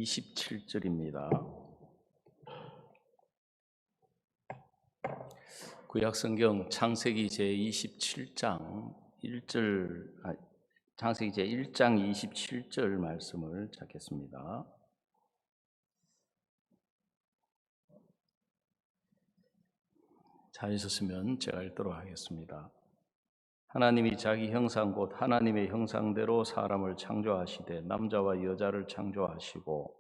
27절입니다. 구약성경 창세기 제27장 1절 창세기 제1장 27절 말씀을 찾겠습니다. 잘 있었으면 제가 읽도록 하겠습니다. 하나님이 자기 형상 곧 하나님의 형상대로 사람을 창조하시되 남자와 여자를 창조하시고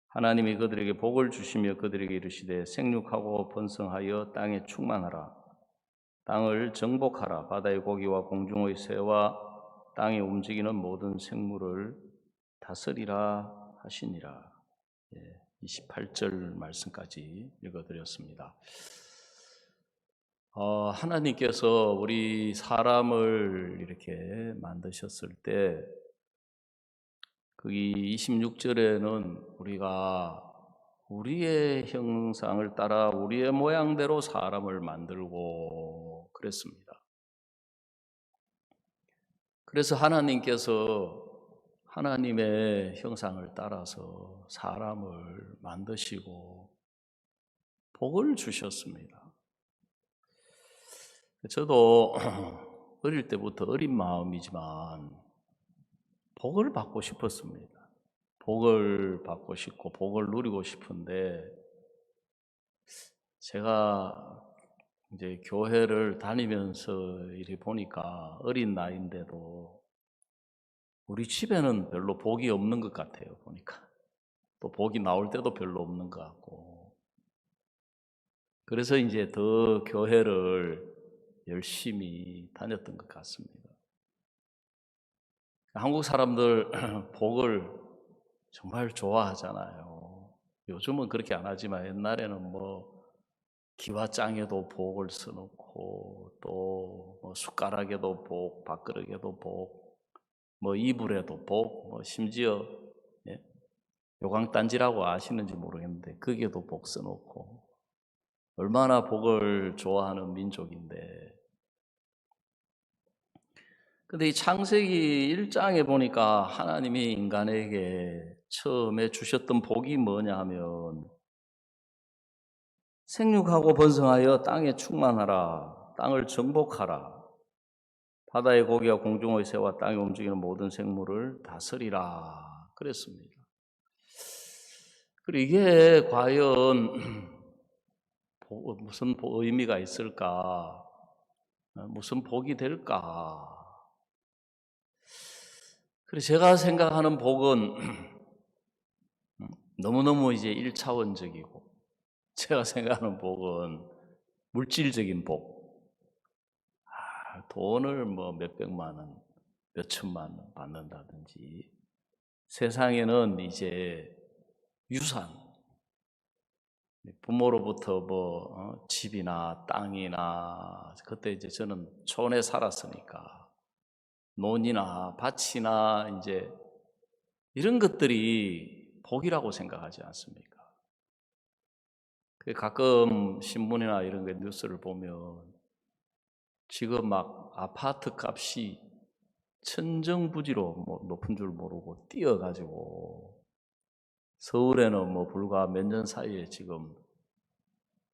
하나님이 그들에게 복을 주시며 그들에게 이르시되 생육하고 번성하여 땅에 충만하라. 땅을 정복하라. 바다의 고기와 공중의 새와 땅에 움직이는 모든 생물을 다스리라 하시니라. 28절 말씀까지 읽어드렸습니다. 하나님께서 우리 사람을 이렇게 만드셨을 때 거기 26절에는 우리가 우리의 형상을 따라 우리의 모양대로 사람을 만들고 그랬습니다. 그래서 하나님께서 하나님의 형상을 따라서 사람을 만드시고 복을 주셨습니다. 저도 어릴 때부터 어린 마음이지만 복을 받고 싶었습니다. 복을 받고 싶고 복을 누리고 싶은데 제가 이제 교회를 다니면서 이렇게 보니까 어린 나이인데도 우리 집에는 별로 복이 없는 것 같아요. 보니까 또 복이 나올 때도 별로 없는 것 같고 그래서 이제 더 교회를 열심히 다녔던 것 같습니다. 한국 사람들 복을 정말 좋아하잖아요. 요즘은 그렇게 안 하지만 옛날에는 뭐 기와장에도 복을 써놓고 또 숟가락에도 복, 밥그릇에도 복, 뭐 이불에도 복, 뭐 심지어 요강단지라고 아시는지 모르겠는데 거기에도 복 써놓고 얼마나 복을 좋아하는 민족인데 근데 이 창세기 1장에 보니까 하나님이 인간에게 처음에 주셨던 복이 뭐냐 하면 생육하고 번성하여 땅에 충만하라, 땅을 정복하라, 바다의 고기와 공중의 새와 땅에 움직이는 모든 생물을 다스리라 그랬습니다. 그리고 이게 과연 무슨 의미가 있을까? 무슨 복이 될까? 그래서 제가 생각하는 복은 너무너무 이제 1차원적이고 제가 생각하는 복은 물질적인 복. 돈을 뭐 몇백만 원, 몇천만 원 받는다든지 세상에는 이제 유산, 부모로부터 뭐 집이나 땅이나 그때 이제 저는 촌에 살았으니까 논이나 밭이나 이제 이런 것들이 복이라고 생각하지 않습니까? 가끔 신문이나 이런 거 뉴스를 보면 지금 막 아파트 값이 천정부지로 뭐 높은 줄 모르고 뛰어가지고 서울에는 뭐 불과 몇 년 사이에 지금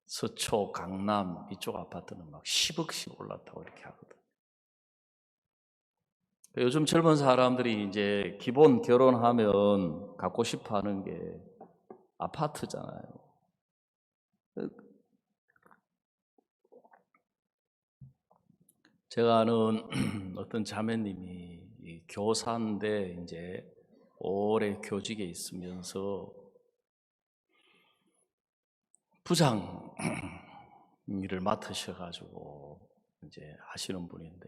서초, 강남 이쪽 아파트는 막 10억씩 올랐다고 이렇게 하거든. 요즘 젊은 사람들이 이제 기본 결혼하면 갖고 싶어 하는 게 아파트잖아요. 제가 아는 어떤 자매님이 교사인데 이제 오래 교직에 있으면서 부장 일을 맡으셔가지고 이제 하시는 분인데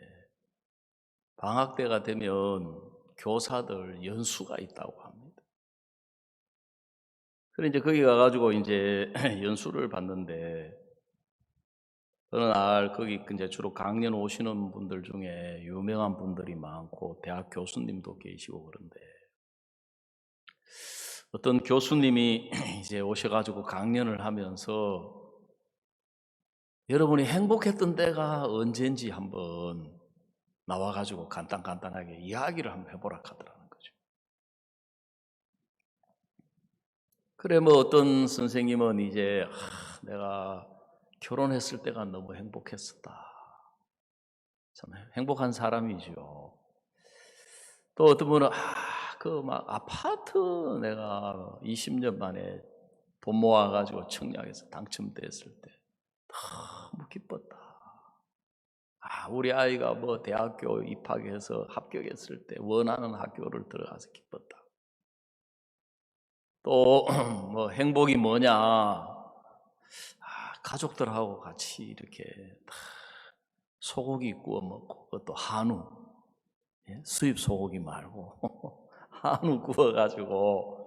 방학 때가 되면 교사들 연수가 있다고 합니다. 그래서 이제 거기 가가지고 이제 연수를 받는데 어느 날 거기 이제 주로 강연 오시는 분들 중에 유명한 분들이 많고 대학 교수님도 계시고 그런데 어떤 교수님이 이제 오셔가지고 강연을 하면서 여러분이 행복했던 때가 언제인지 한번 나와가지고 간단하게 이야기를 한번 해보라 하더라는 거죠. 그래 뭐 어떤 선생님은 이제 내가 결혼했을 때가 너무 행복했었다. 참 행복한 사람이죠. 또 어떤 분은 그 막 아파트 내가 20년 만에 돈 모아가지고 청약해서 당첨됐을 때 너무 기뻤다. 우리 아이가 뭐 대학교 입학해서 합격했을 때 원하는 학교를 들어가서 기뻤다. 또 뭐 행복이 뭐냐? 가족들하고 같이 이렇게 소고기 구워 먹고, 그것도 한우, 수입 소고기 말고 한우 구워가지고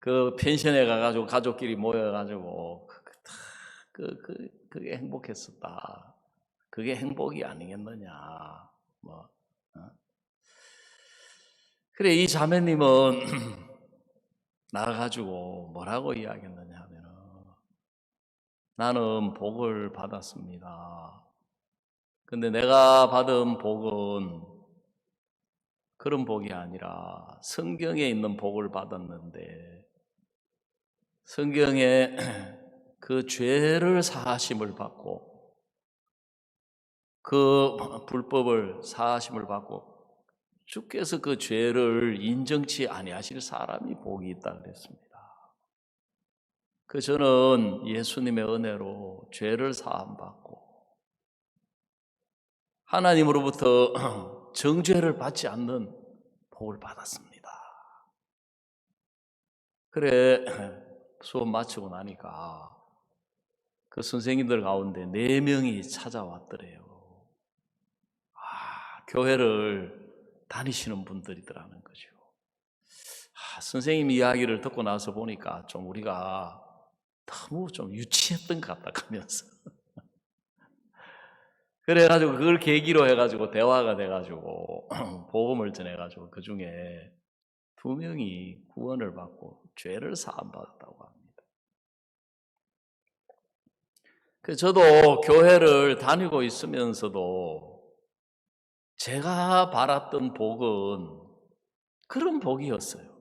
그 펜션에 가가지고 가족끼리 모여가지고 그게 행복했었다. 그게 행복이 아니겠느냐. 뭐 그래 이 자매님은 나가가지고 뭐라고 이야기했느냐 하면은 나는 복을 받았습니다. 근데 내가 받은 복은 그런 복이 아니라 성경에 있는 복을 받았는데 성경에 그 죄를 사하심을 받고 그 불법을 사하심을 받고 주께서 그 죄를 인정치 아니하실 사람이 복이 있다 그랬습니다. 저는 예수님의 은혜로 죄를 사함 받고 하나님으로부터 정죄를 받지 않는 복을 받았습니다. 그래 수업 마치고 나니까 그 선생님들 가운데 4명이 찾아왔더래요. 교회를 다니시는 분들이더라는 거죠. 선생님 이야기를 듣고 나서 보니까 좀 우리가 너무 좀 유치했던 것 같다 하면서 그래가지고 그걸 계기로 해가지고 대화가 돼가지고 복음을 전해가지고 그 중에 2명이 구원을 받고 죄를 사함 받았다고 합니다. 저도 교회를 다니고 있으면서도 제가 바랐던 복은 그런 복이었어요.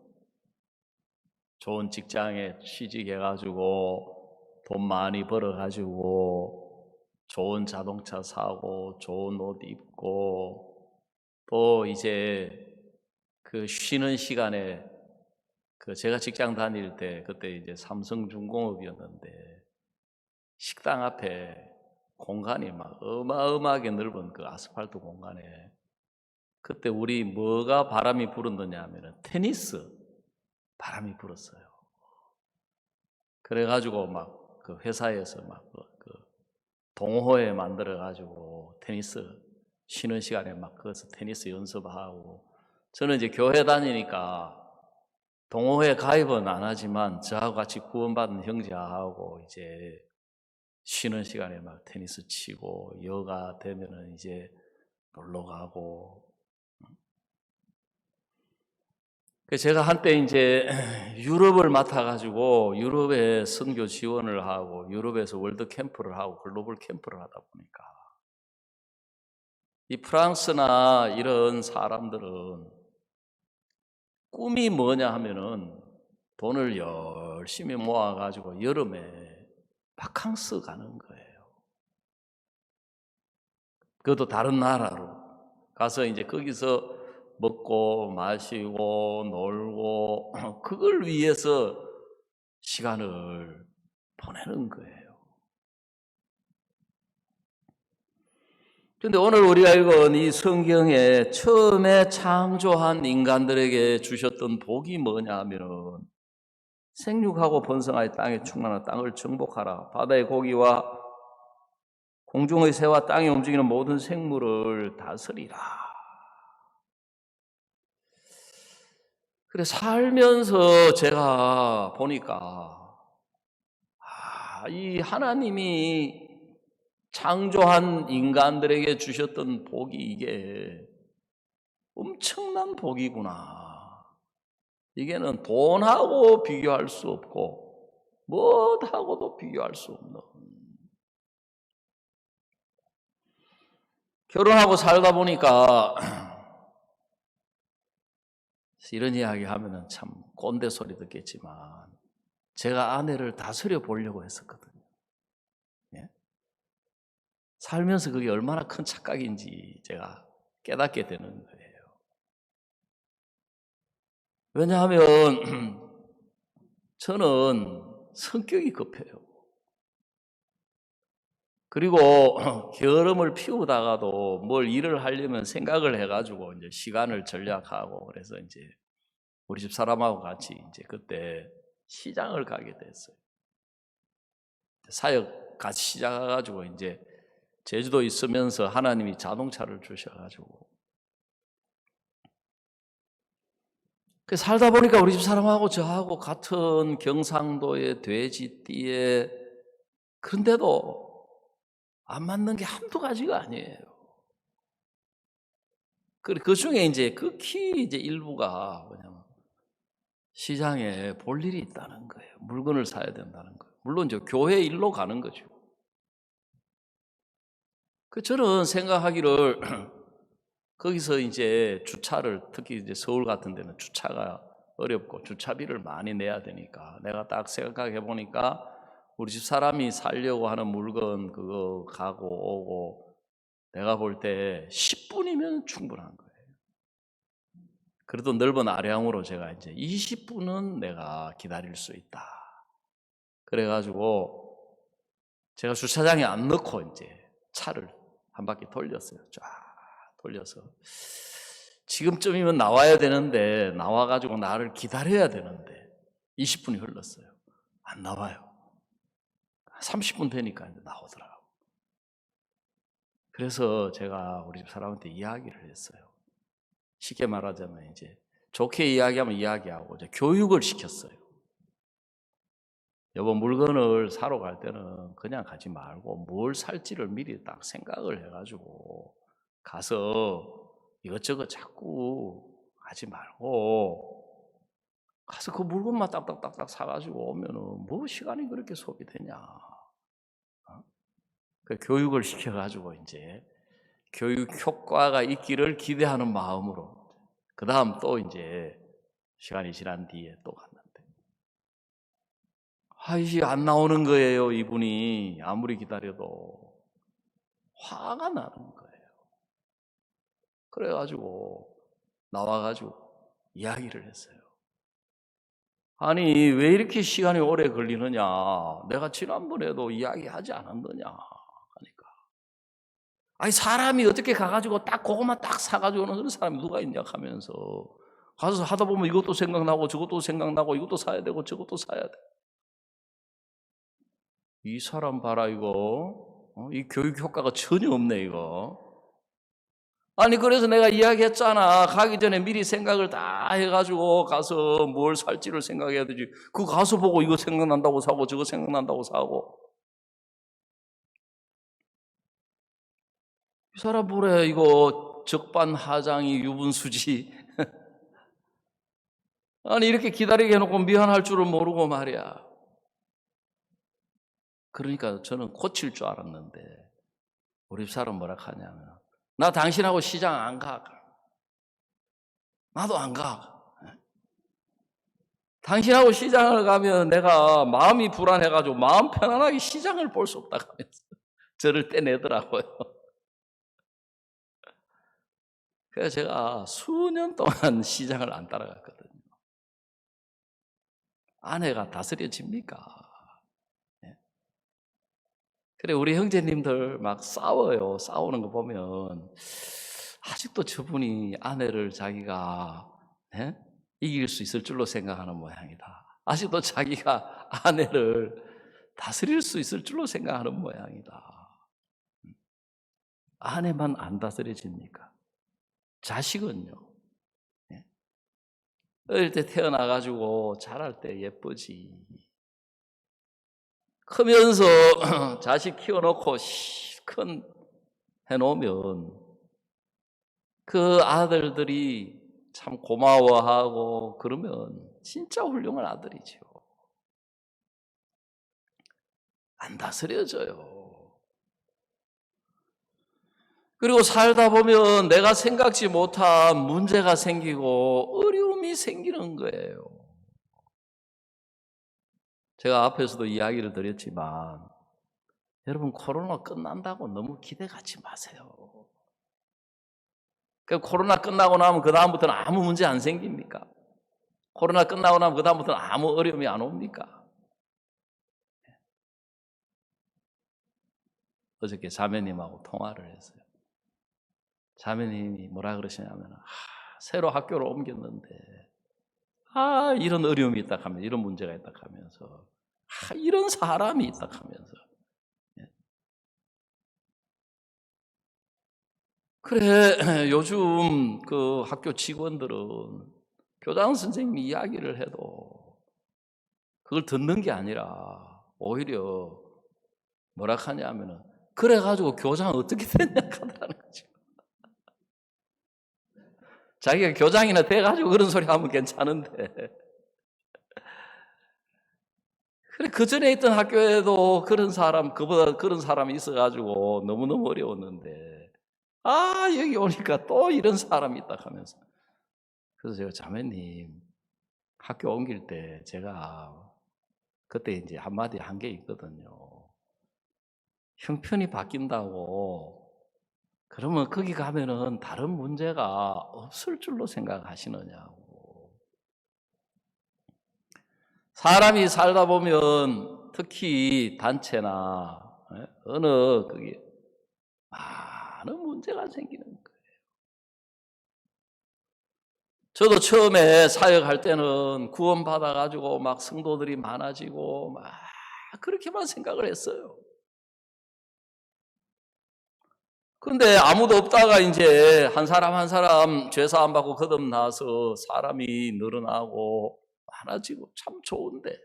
좋은 직장에 취직해가지고 돈 많이 벌어가지고 좋은 자동차 사고 좋은 옷 입고 또 이제 그 쉬는 시간에 제가 직장 다닐 때 그때 이제 삼성중공업이었는데 식당 앞에 공간이 막 어마어마하게 넓은 그 아스팔트 공간에 그때 우리 뭐가 바람이 불었느냐 하면 테니스 바람이 불었어요. 그래가지고 막 그 회사에서 막 그 동호회 만들어가지고 테니스 쉬는 시간에 막 거기서 테니스 연습하고 저는 이제 교회 다니니까 동호회 가입은 안 하지만 저하고 같이 구원받은 형제하고 이제 쉬는 시간에 막 테니스 치고 여가 되면은 이제 놀러 가고 제가 한때 이제 유럽을 맡아가지고 유럽에 선교 지원을 하고 유럽에서 월드 캠프를 하고 글로벌 캠프를 하다 보니까 이 프랑스나 이런 사람들은 꿈이 뭐냐 하면은 돈을 열심히 모아가지고 여름에 바캉스 가는 거예요. 그것도 다른 나라로 가서 이제 거기서 먹고 마시고 놀고 그걸 위해서 시간을 보내는 거예요. 그런데 오늘 우리가 읽은 이 성경에 처음에 창조한 인간들에게 주셨던 복이 뭐냐 하면 생육하고 번성하여 땅에 충만한 땅을 정복하라. 바다의 고기와 공중의 새와 땅에 움직이는 모든 생물을 다스리라. 그래 살면서 제가 보니까 이 하나님이 창조한 인간들에게 주셨던 복이 이게 엄청난 복이구나. 이게는 돈하고 비교할 수 없고 무엇하고도 비교할 수 없는. 결혼하고 살다 보니까 이런 이야기 하면은 참 꼰대 소리 듣겠지만 제가 아내를 다스려 보려고 했었거든요. 예? 살면서 그게 얼마나 큰 착각인지 제가 깨닫게 되는 거예요. 왜냐하면 저는 성격이 급해요. 그리고 게으름을 피우다가도 뭘 일을 하려면 생각을 해가지고 이제 시간을 전략하고 그래서 이제 우리 집 사람하고 같이 이제 그때 시장을 가게 됐어요. 사역 같이 시작해가지고 이제 제주도 있으면서 하나님이 자동차를 주셔가지고 그 살다 보니까 우리 집 사람하고 저하고 같은 경상도의 돼지띠에 그런데도 안 맞는 게 한두 가지가 아니에요. 그 중에 이제 극히 이제 일부가 뭐냐면 시장에 볼 일이 있다는 거예요. 물건을 사야 된다는 거예요. 물론 저 교회 일로 가는 거죠. 저는 생각하기를 거기서 이제 주차를 특히 이제 서울 같은 데는 주차가 어렵고 주차비를 많이 내야 되니까 내가 딱 생각해 보니까 우리 집 사람이 살려고 하는 물건 그거 가고 오고 내가 볼 때 10분이면 충분한 거예요. 그래도 넓은 아량으로 제가 이제 20분은 내가 기다릴 수 있다. 그래가지고 제가 주차장에 안 넣고 이제 차를 한 바퀴 돌렸어요. 쫙 돌려서 지금쯤이면 나와야 되는데 나와가지고 나를 기다려야 되는데 20분이 흘렀어요. 안 나와요. 30분 되니까 이제 나오더라고요. 그래서 제가 우리 집 사람한테 이야기를 했어요. 쉽게 말하자면 이제 좋게 이야기하면 이야기하고 이제 교육을 시켰어요. 여보, 물건을 사러 갈 때는 그냥 가지 말고 뭘 살지를 미리 딱 생각을 해가지고 가서 이것저것 자꾸 하지 말고 가서 그 물건만 딱딱딱딱 사가지고 오면은 뭐 시간이 그렇게 소비되냐. 그 교육을 시켜가지고 이제 교육 효과가 있기를 기대하는 마음으로 그 다음 또 이제 시간이 지난 뒤에 또 갔는데 이게 안 나오는 거예요. 이분이 아무리 기다려도 화가 나는 거예요. 그래가지고 나와가지고 이야기를 했어요. 아니 왜 이렇게 시간이 오래 걸리느냐. 내가 지난번에도 이야기하지 않았느냐 하니까 아니 사람이 어떻게 가가지고 딱 그것만 딱 사가지고 오는 그런 사람이 누가 있냐 하면서 가서 하다 보면 이것도 생각나고 저것도 생각나고 이것도 사야 되고 저것도 사야 돼. 이 사람 봐라 이거 이 교육 효과가 전혀 없네 이거. 아니 그래서 내가 이야기했잖아. 가기 전에 미리 생각을 다 해가지고 가서 뭘 살지를 생각해야 되지. 그거 가서 보고 이거 생각난다고 사고 저거 생각난다고 사고. 이 사람 뭐래 이거 적반하장이 유분수지. 아니 이렇게 기다리게 해놓고 미안할 줄을 모르고 말이야. 그러니까 저는 고칠 줄 알았는데 우리 집사람 뭐라 하냐면 나 당신하고 시장 안 가. 나도 안 가. 당신하고 시장을 가면 내가 마음이 불안해가지고 마음 편안하게 시장을 볼 수 없다고 하면서 저를 떼내더라고요. 그래서 제가 수년 동안 시장을 안 따라갔거든요. 아내가 다스려집니까? 그래 우리 형제님들 막 싸워요. 싸우는 거 보면 아직도 저분이 아내를 자기가 이길 수 있을 줄로 생각하는 모양이다. 아직도 자기가 아내를 다스릴 수 있을 줄로 생각하는 모양이다. 아내만 안 다스려집니까? 자식은요? 어릴 때 태어나가지고 자랄 때 예쁘지. 크면서 자식 키워놓고 큰 해놓으면 그 아들들이 참 고마워하고 그러면 진짜 훌륭한 아들이죠. 안 다스려져요. 그리고 살다 보면 내가 생각지 못한 문제가 생기고 어려움이 생기는 거예요. 제가 앞에서도 이야기를 드렸지만 여러분 코로나 끝난다고 너무 기대 갖지 마세요. 코로나 끝나고 나면 그 다음부터는 아무 문제 안 생깁니까? 코로나 끝나고 나면 그 다음부터는 아무 어려움이 안 옵니까? 어저께 자매님하고 통화를 했어요. 자매님이 뭐라 그러시냐면 새로 학교를 옮겼는데 이런 어려움이 있다 하면서 이런 문제가 있다 하면서 이런 사람이 있다 하면서 그래 요즘 그 학교 직원들은 교장 선생님이 이야기를 해도 그걸 듣는 게 아니라 오히려 뭐라 하냐면은 그래가지고 교장 어떻게 됐냐 하더라는 거죠. 자기가 교장이나 돼가지고 그런 소리 하면 괜찮은데 그래 그 전에 있던 학교에도 그런 사람 그보다 그런 사람이 있어가지고 너무너무 어려웠는데 여기 오니까 또 이런 사람이 있다 하면서 그래서 제가 자매님 학교 옮길 때 제가 그때 이제 한마디 한 게 있거든요. 형편이 바뀐다고 그러면 거기 가면은 다른 문제가 없을 줄로 생각하시느냐고. 사람이 살다 보면 특히 단체나 어느 그게 많은 문제가 생기는 거예요. 저도 처음에 사역할 때는 구원받아가지고 막 성도들이 많아지고 막 그렇게만 생각을 했어요. 근데 아무도 없다가 이제 한 사람 한 사람 죄사함 받고 거듭나서 사람이 늘어나고 많아지고 참 좋은데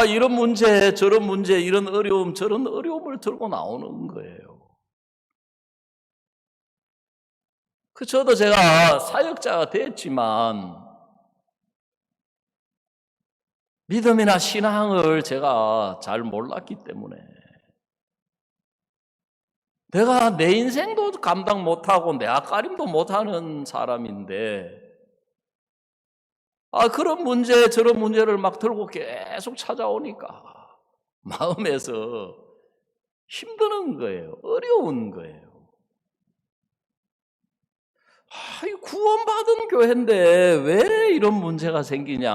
이런 문제 저런 문제 이런 어려움 저런 어려움을 들고 나오는 거예요. 저도 제가 사역자가 됐지만 믿음이나 신앙을 제가 잘 몰랐기 때문에 내가 내 인생도 감당 못하고 내 앞가림도 못하는 사람인데 그런 문제 저런 문제를 막 들고 계속 찾아오니까 마음에서 힘드는 거예요. 어려운 거예요. 구원받은 교회인데 왜 이런 문제가 생기냐.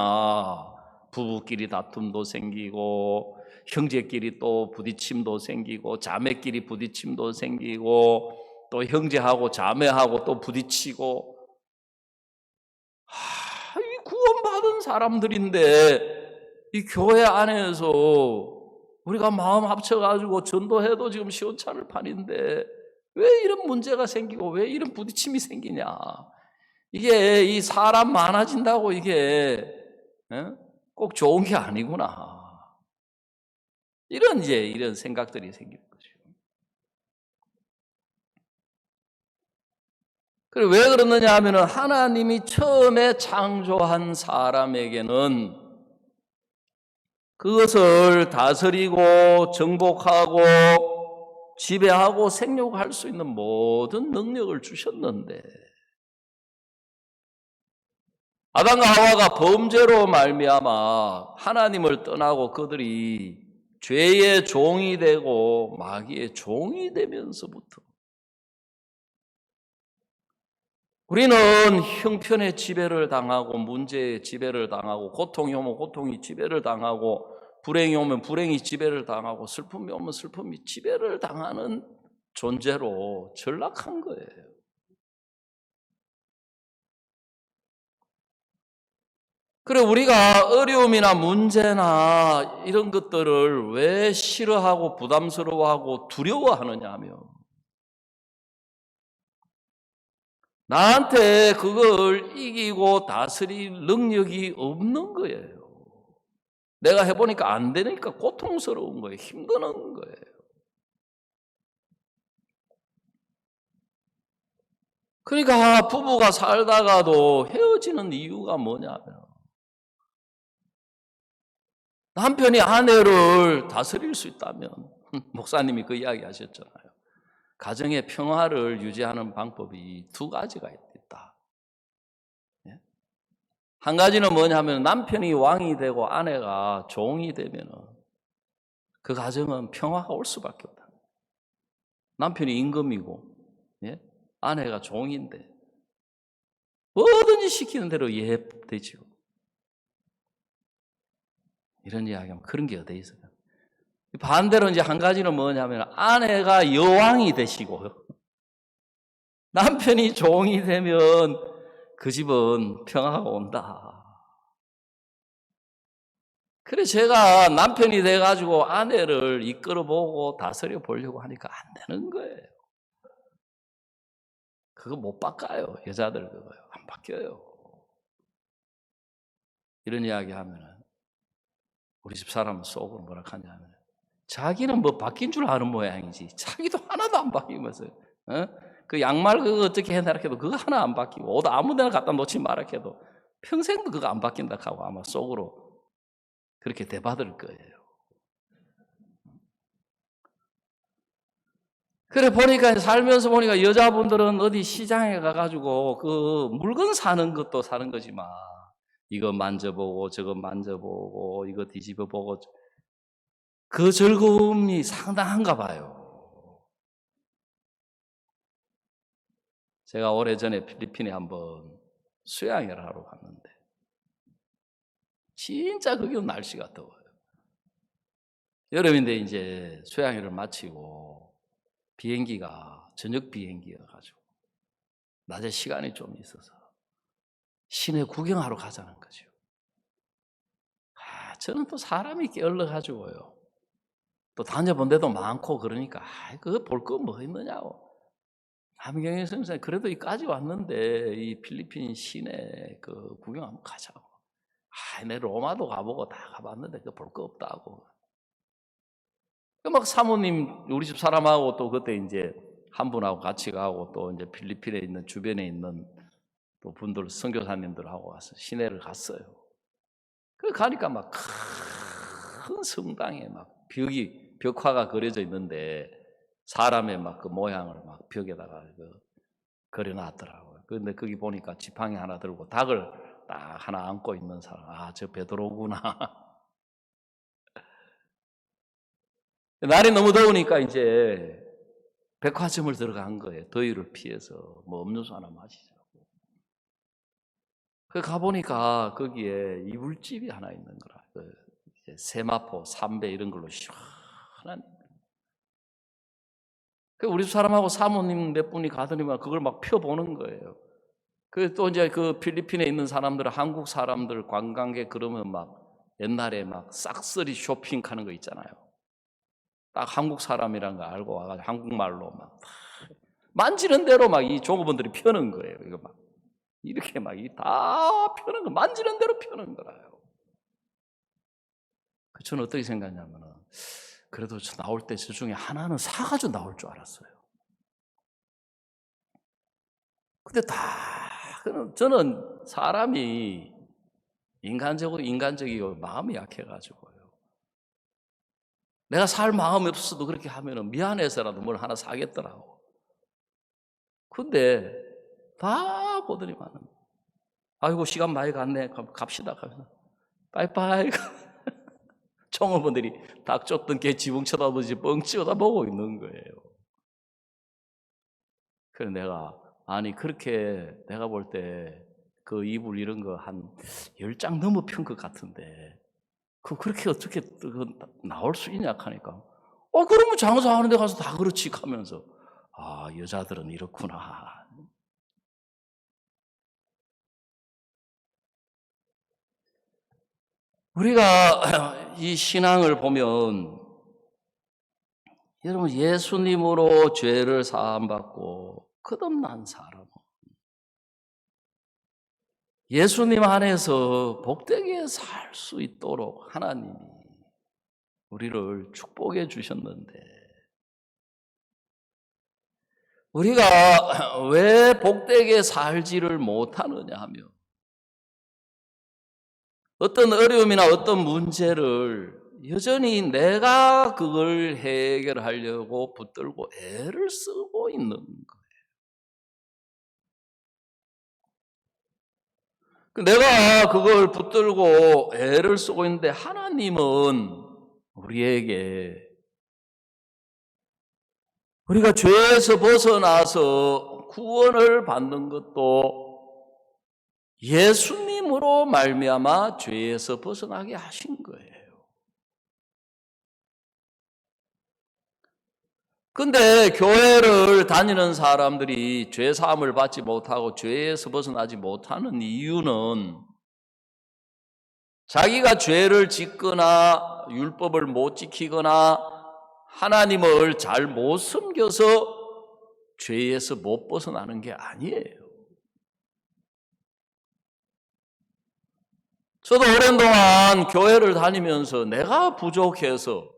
부부끼리 다툼도 생기고 형제끼리 또 부딪힘도 생기고 자매끼리 부딪힘도 생기고 또 형제하고 자매하고 또 부딪히고 이 구원받은 사람들인데 이 교회 안에서 우리가 마음 합쳐가지고 전도해도 지금 시원찮을 판인데 왜 이런 문제가 생기고 왜 이런 부딪힘이 생기냐. 이게 이 사람 많아진다고 이게 꼭 좋은 게 아니구나. 이런 생각들이 생기는 거죠. 그리고 왜 그러느냐 하면은 하나님이 처음에 창조한 사람에게는 그것을 다스리고 정복하고 지배하고 생육할 수 있는 모든 능력을 주셨는데 아담과 하와가 범죄로 말미암아 하나님을 떠나고 그들이 죄의 종이 되고 마귀의 종이 되면서부터 우리는 형편의 지배를 당하고 문제의 지배를 당하고 고통이 오면 고통이 지배를 당하고 불행이 오면 불행이 지배를 당하고 슬픔이 오면 슬픔이 지배를 당하는 존재로 전락한 거예요. 그래 우리가 어려움이나 문제나 이런 것들을 왜 싫어하고 부담스러워하고 두려워하느냐 하면 나한테 그걸 이기고 다스릴 능력이 없는 거예요. 내가 해보니까 안 되니까 고통스러운 거예요. 힘드는 거예요. 그러니까 부부가 살다가도 헤어지는 이유가 뭐냐면 남편이 아내를 다스릴 수 있다면 목사님이 그 이야기 하셨잖아요. 가정의 평화를 유지하는 방법이 두 가지가 있다. 한 가지는 뭐냐면 남편이 왕이 되고 아내가 종이 되면은 그 가정은 평화가 올 수밖에 없다. 남편이 임금이고, 예? 아내가 종인데 뭐든지 시키는 대로 예되죠. 이런 이야기하면 그런 게 어디 있어요? 반대로 이제 한 가지는 뭐냐면 아내가 여왕이 되시고요. 남편이 종이 되면 그 집은 평화가 온다. 그래 제가 남편이 돼가지고 아내를 이끌어보고 다스려 보려고 하니까 안 되는 거예요. 그거 못 바꿔요. 여자들 그거요. 안 바뀌어요. 이런 이야기 하면은 우리 집 사람은 속으로 뭐라 하냐면 자기는 뭐 바뀐 줄 아는 모양이지 자기도 하나도 안 바뀌면서 그 양말 그거 어떻게 해놔라 해도 그거 하나 안 바뀌고 옷 아무 데나 갖다 놓지 마라 해도 평생도 그거 안 바뀐다 하고 아마 속으로 그렇게 대받을 거예요. 그래 보니까 살면서 보니까 여자분들은 어디 시장에 가가지고 그 물건 사는 것도 사는 거지만 이거 만져보고 저거 만져보고 이거 뒤집어보고 그 즐거움이 상당한가 봐요. 제가 오래전에 필리핀에 한번 수양회를 하러 갔는데 진짜 거기 날씨가 더워요. 여름인데 이제 수양회를 마치고 비행기가 저녁 비행기여가지고 낮에 시간이 좀 있어서 시내 구경하러 가자는 거죠. 저는 또 사람이 게을러가지고요. 또 다녀본 데도 많고 그러니까 그거 볼 거 뭐 있느냐고. 남경희 선생님 그래도 여기까지 왔는데 이 필리핀 시내 그 구경 한번 가자고. 내 로마도 가보고 다 가봤는데 그 볼 거 없다고. 막 사모님 우리 집 사람하고 또 그때 이제 한 분하고 같이 가고 또 이제 필리핀에 있는 주변에 있는 또 분들 선교사님들하고 와서 시내를 갔어요. 그 가니까 막 큰 성당에 막 벽화가 그려져 있는데 사람의 막 그 모양을 막 벽에다가 그려놨더라고요. 그런데 거기 보니까 지팡이 하나 들고 닭을 딱 하나 안고 있는 사람, 저 베드로구나. 날이 너무 더우니까 이제 백화점을 들어간 거예요. 더위를 피해서 뭐 음료수 하나 마시자고. 그 가보니까 거기에 이불집이 하나 있는 거라. 세마포, 삼배 이런 걸로 시원한. 우리 사람하고 사모님 몇 분이 가더니만 그걸 막 펴보는 거예요. 또 이제 그 필리핀에 있는 사람들, 한국 사람들 관광객 그러면 막 옛날에 막 싹쓸이 쇼핑하는 거 있잖아요. 딱 한국 사람이란 거 알고 와가지고 한국말로 막 만지는 대로 막 이 종업원들이 펴는 거예요. 이거 막 이렇게 막 다 펴는 거, 만지는 대로 펴는 거라요. 저는 어떻게 생각하냐면은 그래도 저 나올 때 저 중에 하나는 사가지고 나올 줄 알았어요. 근데 저는 사람이 인간적이고 마음이 약해가지고요. 내가 살 마음이 없어도 그렇게 하면은 미안해서라도 뭘 하나 사겠더라고. 근데 다 보더니만 아이고 시간 많이 갔네. 갑시다. 빠이빠이. 총어분들이 닭 쫓던 개 지붕 쳐다보지 뻥 쳐다보고 있는 거예요. 그래서 내가 그렇게 내가 볼 때 그 이불 이런 거 한 10장 넘어 편 것 같은데 그렇게 어떻게 나올 수 있냐 하니까 그러면 장사하는 데 가서 다 그렇지 하면서 여자들은 이렇구나. 우리가 이 신앙을 보면 여러분 예수님으로 죄를 사함받고 거듭난 사람 예수님 안에서 복되게 살 수 있도록 하나님이 우리를 축복해 주셨는데 우리가 왜 복되게 살지를 못하느냐 하며 어떤 어려움이나 어떤 문제를 여전히 내가 그걸 해결하려고 붙들고 애를 쓰고 있는 거예요. 내가 그걸 붙들고 애를 쓰고 있는데 하나님은 우리에게 우리가 죄에서 벗어나서 구원을 받는 것도 예수님으로 말미암아 죄에서 벗어나게 하신 거예요. 근데 교회를 다니는 사람들이 죄 사함을 받지 못하고 죄에서 벗어나지 못하는 이유는 자기가 죄를 짓거나 율법을 못 지키거나 하나님을 잘 못 섬겨서 죄에서 못 벗어나는 게 아니에요. 저도 오랜 동안 교회를 다니면서 내가 부족해서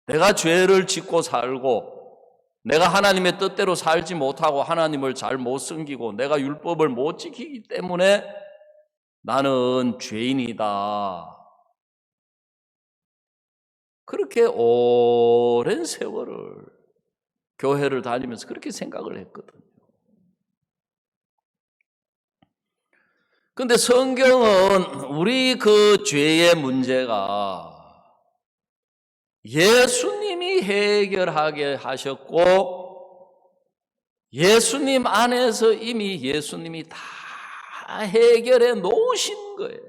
내가 죄를 짓고 살고 내가 하나님의 뜻대로 살지 못하고 하나님을 잘 못 섬기고 내가 율법을 못 지키기 때문에 나는 죄인이다. 그렇게 오랜 세월을 교회를 다니면서 그렇게 생각을 했거든요. 그런데 성경은 우리 그 죄의 문제가 예수님이 해결하게 하셨고 예수님 안에서 이미 예수님이 다 해결해 놓으신 거예요.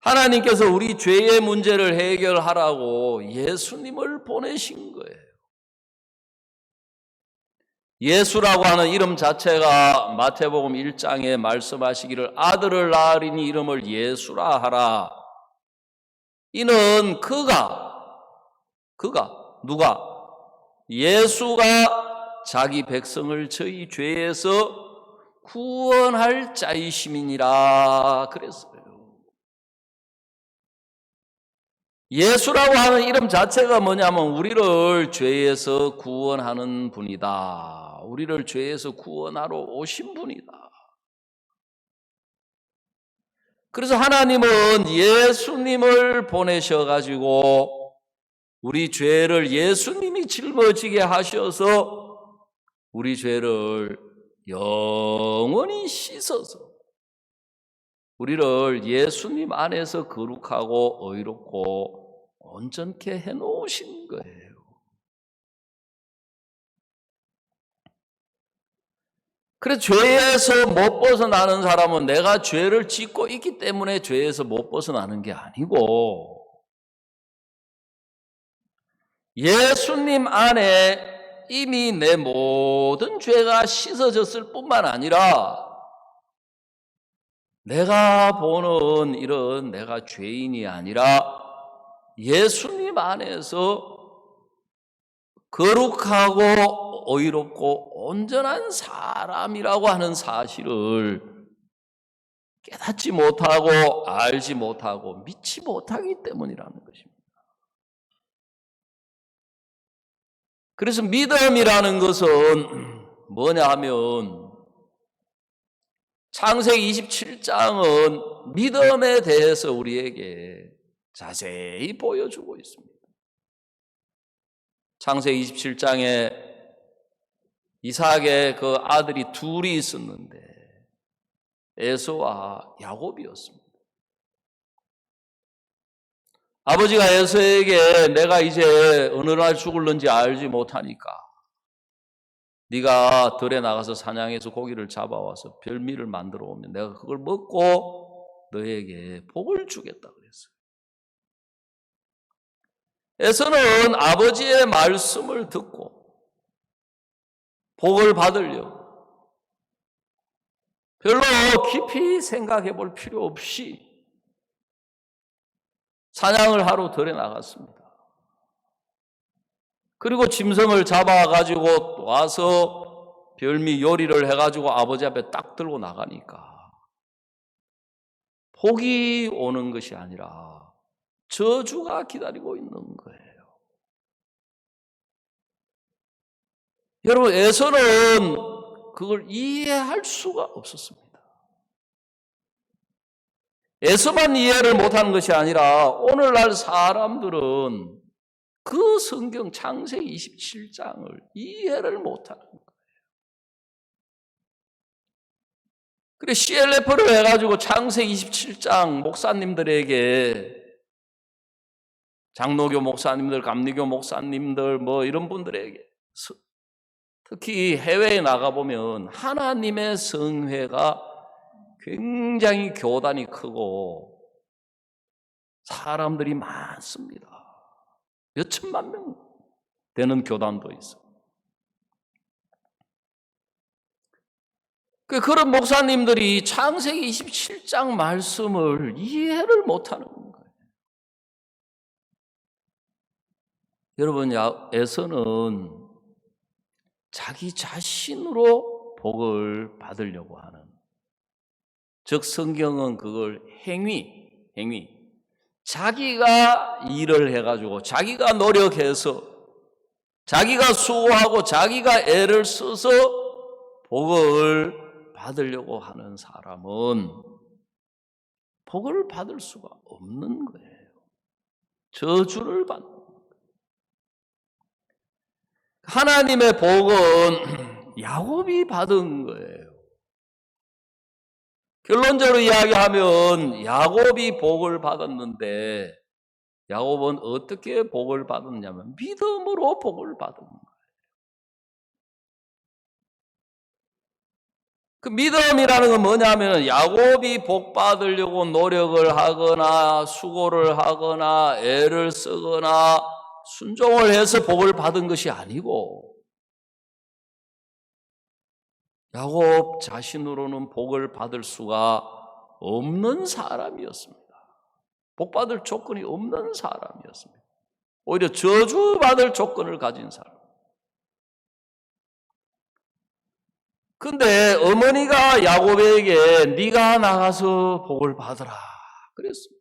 하나님께서 우리 죄의 문제를 해결하라고 예수님을 보내신 거예요. 예수라고 하는 이름 자체가 마태복음 1장에 말씀하시기를 아들을 낳으리니 이름을 예수라 하라. 이는 누가? 예수가 자기 백성을 저희 죄에서 구원할 자이심이니라 그랬어요. 예수라고 하는 이름 자체가 뭐냐면 우리를 죄에서 구원하는 분이다. 우리를 죄에서 구원하러 오신 분이다. 그래서 하나님은 예수님을 보내셔가지고 우리 죄를 예수님이 짊어지게 하셔서 우리 죄를 영원히 씻어서 우리를 예수님 안에서 거룩하고 의롭고 온전케 해놓으신 거예요. 그래서 죄에서 못 벗어나는 사람은 내가 죄를 짓고 있기 때문에 죄에서 못 벗어나는 게 아니고 예수님 안에 이미 내 모든 죄가 씻어졌을 뿐만 아니라 내가 보는 이런 내가 죄인이 아니라 예수님 안에서 거룩하고 의롭고 온전한 사람이라고 하는 사실을 깨닫지 못하고 알지 못하고 믿지 못하기 때문이라는 것입니다. 그래서 믿음이라는 것은 뭐냐 하면 창세기 27장은 믿음에 대해서 우리에게 자세히 보여주고 있습니다. 창세기 27장에 이삭의 그 아들이 둘이 있었는데 에서와 야곱이었습니다. 아버지가 에서에게 내가 이제 어느 날 죽을는지 알지 못하니까 네가 들에 나가서 사냥해서 고기를 잡아와서 별미를 만들어 오면 내가 그걸 먹고 너에게 복을 주겠다 그랬어요. 에서는 아버지의 말씀을 듣고 복을 받으려고 별로 깊이 생각해 볼 필요 없이 사냥을 하러 들에 나갔습니다. 그리고 짐승을 잡아가지고 와서 별미 요리를 해가지고 아버지 앞에 딱 들고 나가니까 복이 오는 것이 아니라 저주가 기다리고 있는 거예요. 여러분, 에서는 그걸 이해할 수가 없었습니다. 에서만 이해를 못하는 것이 아니라 오늘날 사람들은 그 성경 창세기 27장을 이해를 못하는 거예요. 그래 CLF를 해가지고 창세기 27장 목사님들에게, 장로교 목사님들, 감리교 목사님들 뭐 이런 분들에게, 특히 해외에 나가보면 하나님의 성회가 굉장히 교단이 크고 사람들이 많습니다. 몇 천만 명 되는 교단도 있어. 그런 목사님들이 창세기 27장 말씀을 이해를 못하는 거예요. 여러분, 에서는 자기 자신으로 복을 받으려고 하는, 즉 성경은 그걸 행위, 자기가 일을 해가지고 자기가 노력해서 자기가 수고하고 자기가 애를 써서 복을 받으려고 하는 사람은 복을 받을 수가 없는 거예요. 저주를 받는 거예요. 하나님의 복은 야곱이 받은 거예요. 결론적으로 이야기하면 야곱이 복을 받았는데, 야곱은 어떻게 복을 받았냐면 믿음으로 복을 받은 거예요. 그 믿음이라는 건 뭐냐면 야곱이 복 받으려고 노력을 하거나 수고를 하거나 애를 쓰거나 순종을 해서 복을 받은 것이 아니고, 야곱 자신으로는 복을 받을 수가 없는 사람이었습니다. 복 받을 조건이 없는 사람이었습니다. 오히려 저주받을 조건을 가진 사람. 근데 어머니가 야곱에게 네가 나가서 복을 받으라 그랬습니다.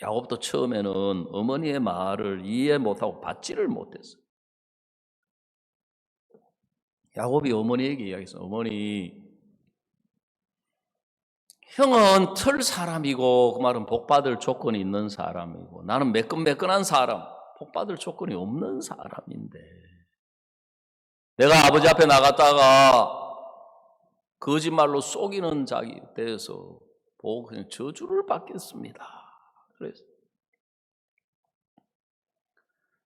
야곱도 처음에는 어머니의 말을 이해 못하고 받지를 못했어요. 야곱이 어머니에게 이야기했어요. 어머니, 형은 틀 사람이고, 그 말은 복받을 조건이 있는 사람이고, 나는 매끈매끈한 사람, 복받을 조건이 없는 사람인데, 내가 아버지 앞에 나갔다가 거짓말로 속이는 자기 돼서 보고 그냥 저주를 받겠습니다. 그래서.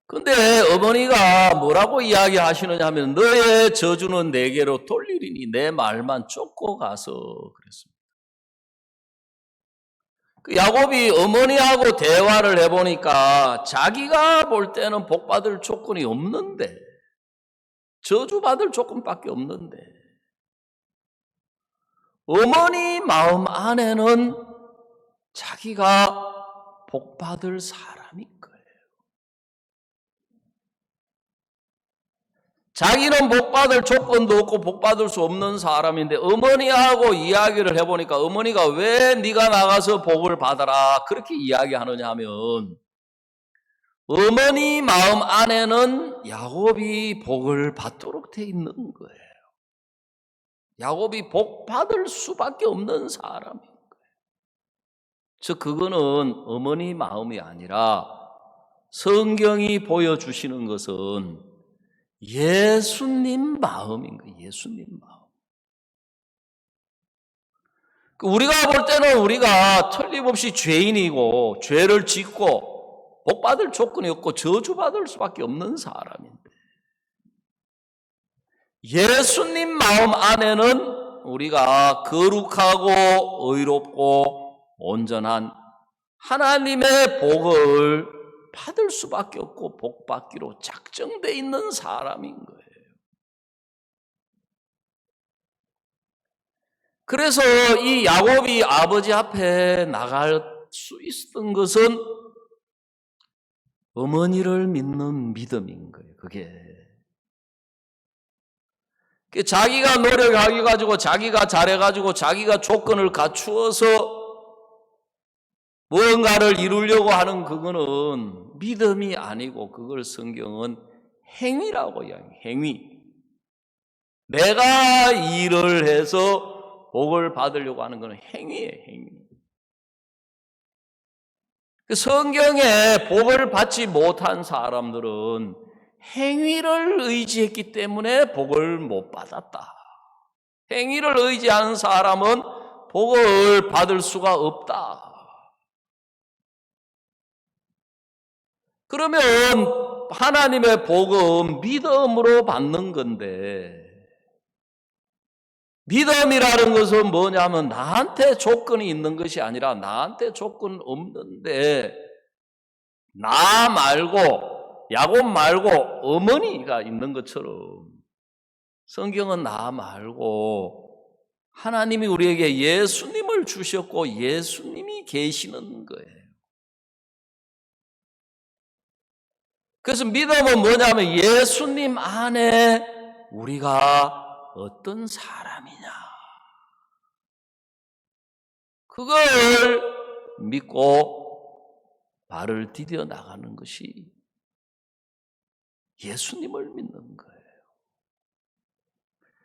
근데 어머니가 뭐라고 이야기하시느냐 하면 너의 저주는 내게로 돌리리니 내 말만 쫓고 가서 그랬습니다. 그 야곱이 어머니하고 대화를 해보니까 자기가 볼 때는 복받을 조건이 없는데, 저주받을 조건밖에 없는데, 어머니 마음 안에는 자기가 복받을 사람인 거예요. 자기는 복받을 조건도 없고 복받을 수 없는 사람인데 어머니하고 이야기를 해보니까 어머니가 왜 네가 나가서 복을 받아라 그렇게 이야기하느냐 하면, 어머니 마음 안에는 야곱이 복을 받도록 돼 있는 거예요. 야곱이 복 받을 수밖에 없는 사람인 거예요. 즉 그거는 어머니 마음이 아니라 성경이 보여주시는 것은 예수님 마음인 거예요. 예수님 마음. 우리가 볼 때는 우리가 틀림없이 죄인이고 죄를 짓고 복받을 조건이 없고 저주받을 수밖에 없는 사람인데, 예수님 마음 안에는 우리가 거룩하고 의롭고 온전한 하나님의 복을 받을 수밖에 없고 복받기로 작정되어 있는 사람인 거예요. 그래서 이 야곱이 아버지 앞에 나갈 수 있었던 것은 어머니를 믿는 믿음인 거예요. 그게 자기가 노력하기 가지고 자기가 잘해가지고 자기가 조건을 갖추어서 무언가를 이루려고 하는 그거는 믿음이 아니고 그걸 성경은 행위라고 이야기해요. 행위. 내가 일을 해서 복을 받으려고 하는 것은 행위예요. 행위. 성경에 복을 받지 못한 사람들은 행위를 의지했기 때문에 복을 못 받았다. 행위를 의지하는 사람은 복을 받을 수가 없다. 그러면 하나님의 복은 믿음으로 받는 건데, 믿음이라는 것은 뭐냐면 나한테 조건이 있는 것이 아니라 나한테 조건 없는데 나 말고 야곱 말고 어머니가 있는 것처럼 성경은 나 말고 하나님이 우리에게 예수님을 주셨고 예수님이 계시는 거예요. 그래서 믿음은 뭐냐면 예수님 안에 우리가 어떤 사람이냐, 그걸 믿고 발을 디뎌 나가는 것이 예수님을 믿는 거예요.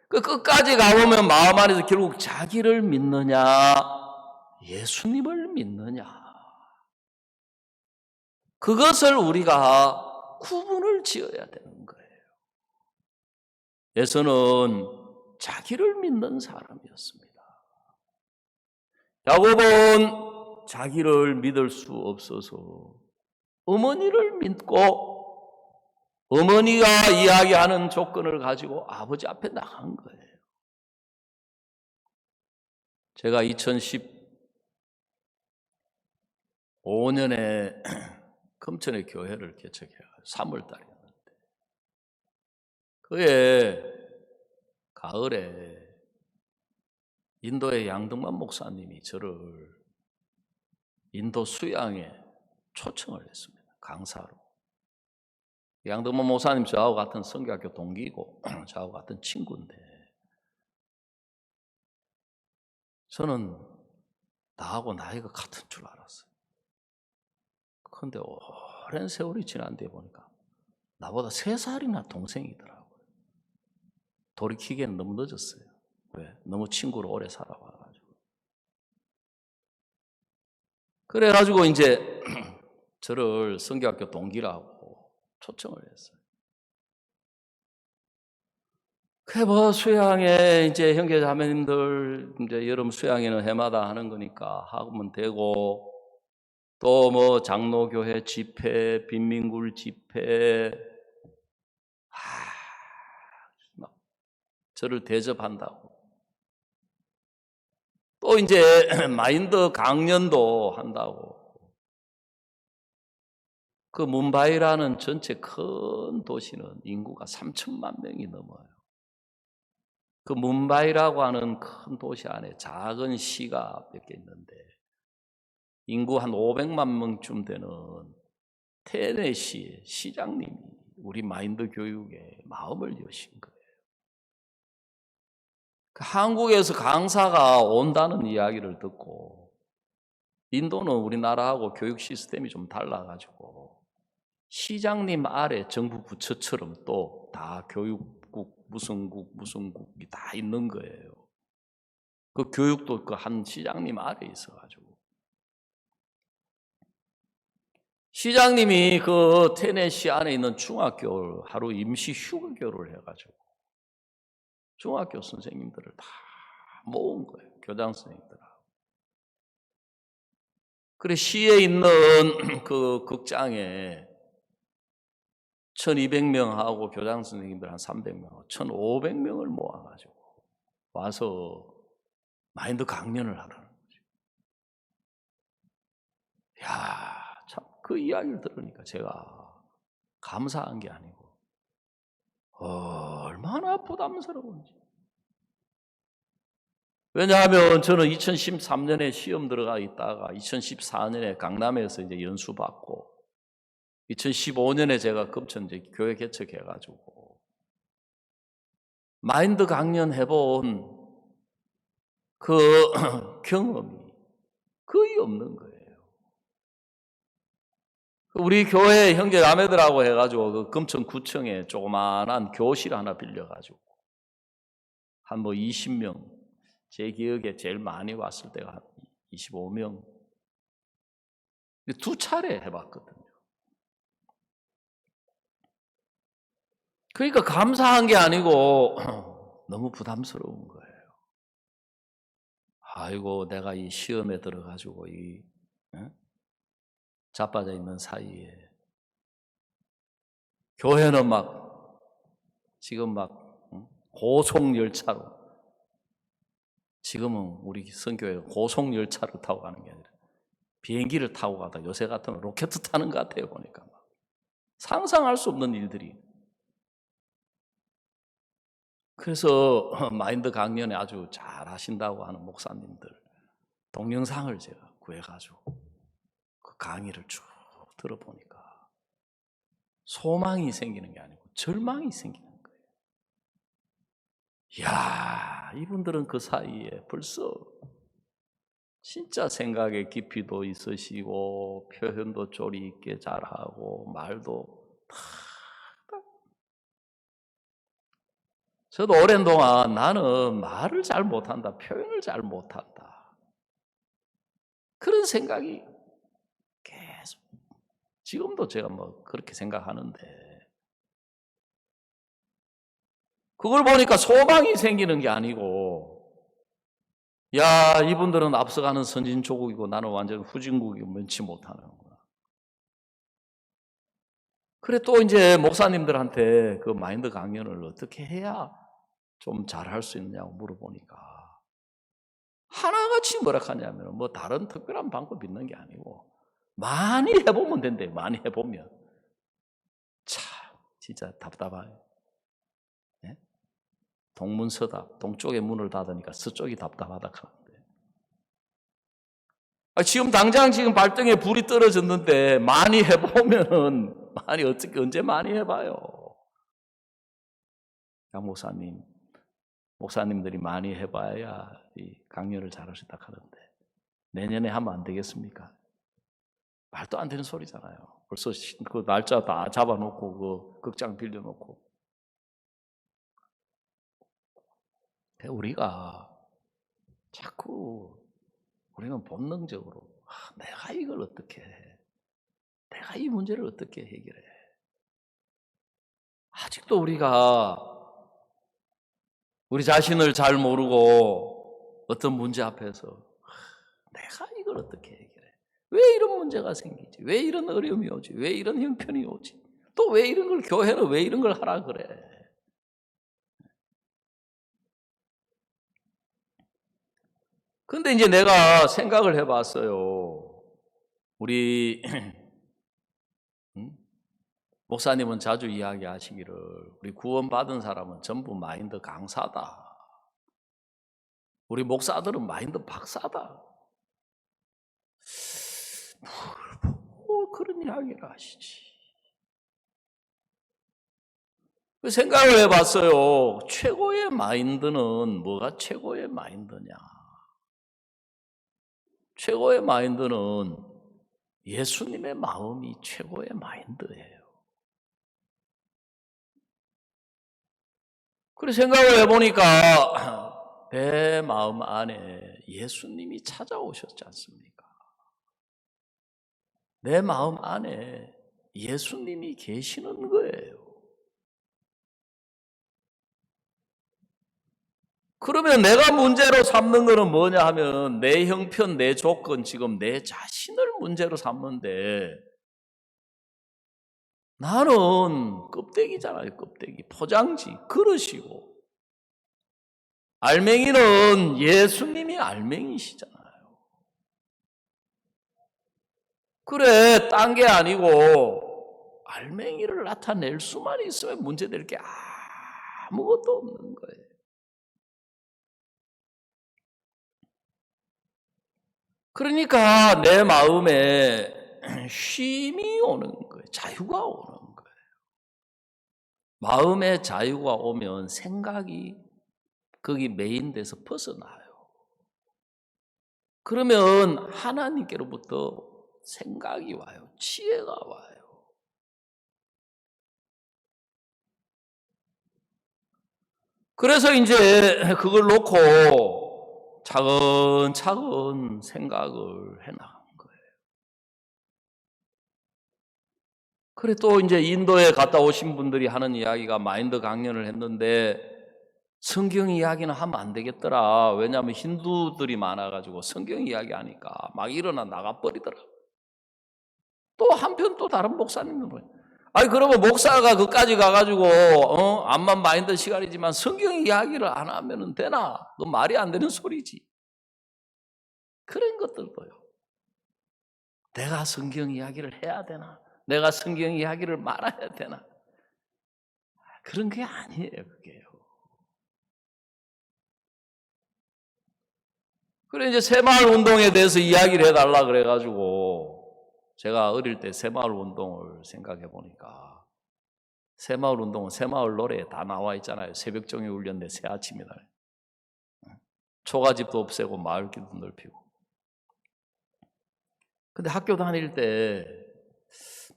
그 끝까지 가보면 마음 안에서 결국 자기를 믿느냐 예수님을 믿느냐, 그것을 우리가 구분을 지어야 되는 거예요. 에서는 자기를 믿는 사람이었습니다. 야곱은 자기를 믿을 수 없어서 어머니를 믿고 어머니가 이야기하는 조건을 가지고 아버지 앞에 나간 거예요. 제가 2015년에 금천의 교회를 개척해요. 3월 달이었는데 그해 가을에 인도의 양등만 목사님이 저를 인도 수양에 초청을 했습니다. 강사로. 양등만 목사님 저하고 같은 선교학교 동기이고 저하고 같은 친구인데 저는 나하고 나이가 같은 줄 알았어요. 그런데 오랜 세월이 지난 뒤에 보니까 나보다 3살이나 동생이더라고요. 돌이키기에는 너무 늦었어요. 왜? 너무 친구로 오래 살아와가지고. 그래가지고 이제 저를 선교학교 동기라고 초청을 했어요. 그래 뭐 수양회 이제 형제 자매님들 이제 여름 수양회는 해마다 하는 거니까 하면 되고, 또 뭐 장로교회 집회, 빈민굴 집회, 막 저를 대접한다고. 또 이제 마인드 강연도 한다고. 그 뭄바이라는 전체 큰 도시는 인구가 3천만 명이 넘어요. 그 뭄바이라고 하는 큰 도시 안에 작은 시가 몇 개 있는데 인구 한 500만 명쯤 되는 테네시의 시장님이 우리 마인드 교육에 마음을 여신 거예요. 그 한국에서 강사가 온다는 이야기를 듣고, 인도는 우리나라하고 교육 시스템이 좀 달라가지고 시장님 아래 정부 부처처럼 또 다 교육국 무슨 국이 다 있는 거예요. 그 교육도 그 한 시장님 아래 있어가지고 시장님이 그 테네시 안에 있는 중학교를 하루 임시 휴교를 해가지고 중학교 선생님들을 다 모은 거예요. 교장 선생님들하고. 그래 시에 있는 그 극장에 1200명하고 교장 선생님들 한 300명, 1500명을 모아가지고 와서 마인드 강연을 하라는 거죠. 야, 참 그 이야기를 들으니까 제가 감사한 게 아니고 얼마나 부담스러운지. 왜냐하면 저는 2013년에 시험 들어가 있다가 2014년에 강남에서 이제 연수 받고 2015년에 제가 금천 이제 교회 개척해가지고 마인드 강연 해본 그 경험이 거의 없는 거예요. 우리 교회 형제 자매들하고 해가지고 그 금천구청에 조그만한 교실 하나 빌려가지고 한 뭐 20명, 제 기억에 제일 많이 왔을 때가 한 25명, 2차례 해봤거든요. 그러니까 감사한 게 아니고 너무 부담스러운 거예요. 아이고 내가 이 시험에 들어가지고 이 자빠져 있는 사이에 교회는 막 지금 막 고속열차로, 지금은 우리 선교회가 고속열차를 타고 가는 게 아니라 비행기를 타고 가다 요새 같으면 로켓 타는 것 같아요. 보니까 막 상상할 수 없는 일들이. 그래서 마인드 강연에 아주 잘 하신다고 하는 목사님들 동영상을 제가 구해가지고 그 강의를 쭉 들어보니까 소망이 생기는 게 아니고 절망이 생기는 거예요. 이야, 이분들은 그 사이에 벌써 진짜 생각의 깊이도 있으시고 표현도 조리 있게 잘하고 말도 다. 저도 오랜 동안 나는 말을 잘 못한다, 표현을 잘 못한다, 그런 생각이 계속, 지금도 제가 뭐 그렇게 생각하는데, 그걸 보니까 소망이 생기는 게 아니고, 야, 이분들은 앞서가는 선진조국이고 나는 완전 후진국이고 면치 못하는구나. 그래 또 이제 목사님들한테 그 마인드 강연을 어떻게 해야 좀 잘할 수 있냐고 물어보니까 하나같이 뭐라 하냐면 뭐 다른 특별한 방법 있는 게 아니고 많이 해보면 된대요. 많이 해보면. 참 진짜 답답해요. 네? 동문서답, 동쪽의 문을 닫으니까 서쪽이 답답하다 하는데, 지금 당장 지금 발등에 불이 떨어졌는데 많이 해보면은 많이 어떻게 언제 많이 해봐요. 양 목사님들이 많이 해봐야 이 강연을 잘하시다 하는데 내년에 하면 안 되겠습니까? 말도 안 되는 소리잖아요. 벌써 그 날짜 다 잡아놓고 그 극장 빌려놓고. 우리가 자꾸 우리는 본능적으로 내가 이걸 어떻게 해? 내가 이 문제를 어떻게 해결해? 아직도 우리가 우리 자신을 잘 모르고 어떤 문제 앞에서 내가 이걸 어떻게 해결해? 왜 이런 문제가 생기지? 왜 이런 어려움이 오지? 왜 이런 형편이 오지? 또 왜 이런 걸 교회는 왜 이런 걸 하라 그래? 근데 이제 내가 생각을 해봤어요. 우리 목사님은 자주 이야기하시기를 우리 구원받은 사람은 전부 마인드 강사다. 우리 목사들은 마인드 박사다. 뭘 보고 그런 이야기를 하시지? 생각을 해봤어요. 최고의 마인드는 뭐가 최고의 마인드냐? 최고의 마인드는 예수님의 마음이 최고의 마인드예요. 그래서 생각을 해보니까 내 마음 안에 예수님이 찾아오셨지 않습니까? 내 마음 안에 예수님이 계시는 거예요. 그러면 내가 문제로 삼는 거는 뭐냐 하면 내 형편, 내 조건, 지금 내 자신을 문제로 삼는데 나는 껍데기잖아요. 껍데기, 포장지, 그릇이고 알맹이는 예수님이 알맹이시잖아요. 그래, 딴 게 아니고 알맹이를 나타낼 수만 있으면 문제될 게 아무것도 없는 거예요. 그러니까 내 마음에 쉼이 오는 거예요. 자유가 오는 거예요. 마음의 자유가 오면 생각이 거기 메인돼서 벗어나요. 그러면 하나님께로부터 생각이 와요. 지혜가 와요. 그래서 이제 그걸 놓고 차근차근 생각을 해나간 거예요. 그래 또 이제 인도에 갔다 오신 분들이 하는 이야기가 마인드 강연을 했는데 성경 이야기는 하면 안 되겠더라. 왜냐하면 힌두들이 많아가지고 성경 이야기하니까 막 일어나 나가버리더라. 또 한편 또 다른 목사님은 뭐예요? 아니 그러면 목사가 그까지 가가지고 암만 마인드 시간이지만 성경 이야기를 안 하면 되나? 그건 말이 안 되는 소리지. 그런 것들도요. 내가 성경 이야기를 해야 되나? 내가 성경 이야기를 말아야 되나? 그런 게 아니에요, 그게요. 그래 이제 새마을 운동에 대해서 이야기를 해달라 그래가지고 제가 어릴 때 새마을 운동을 생각해 보니까 새마을 운동은 새마을 노래에 다 나와 있잖아요. 새벽종이 울렸네 새 아침이다. 초가집도 없애고 마을길도 넓히고. 근데 학교 다닐 때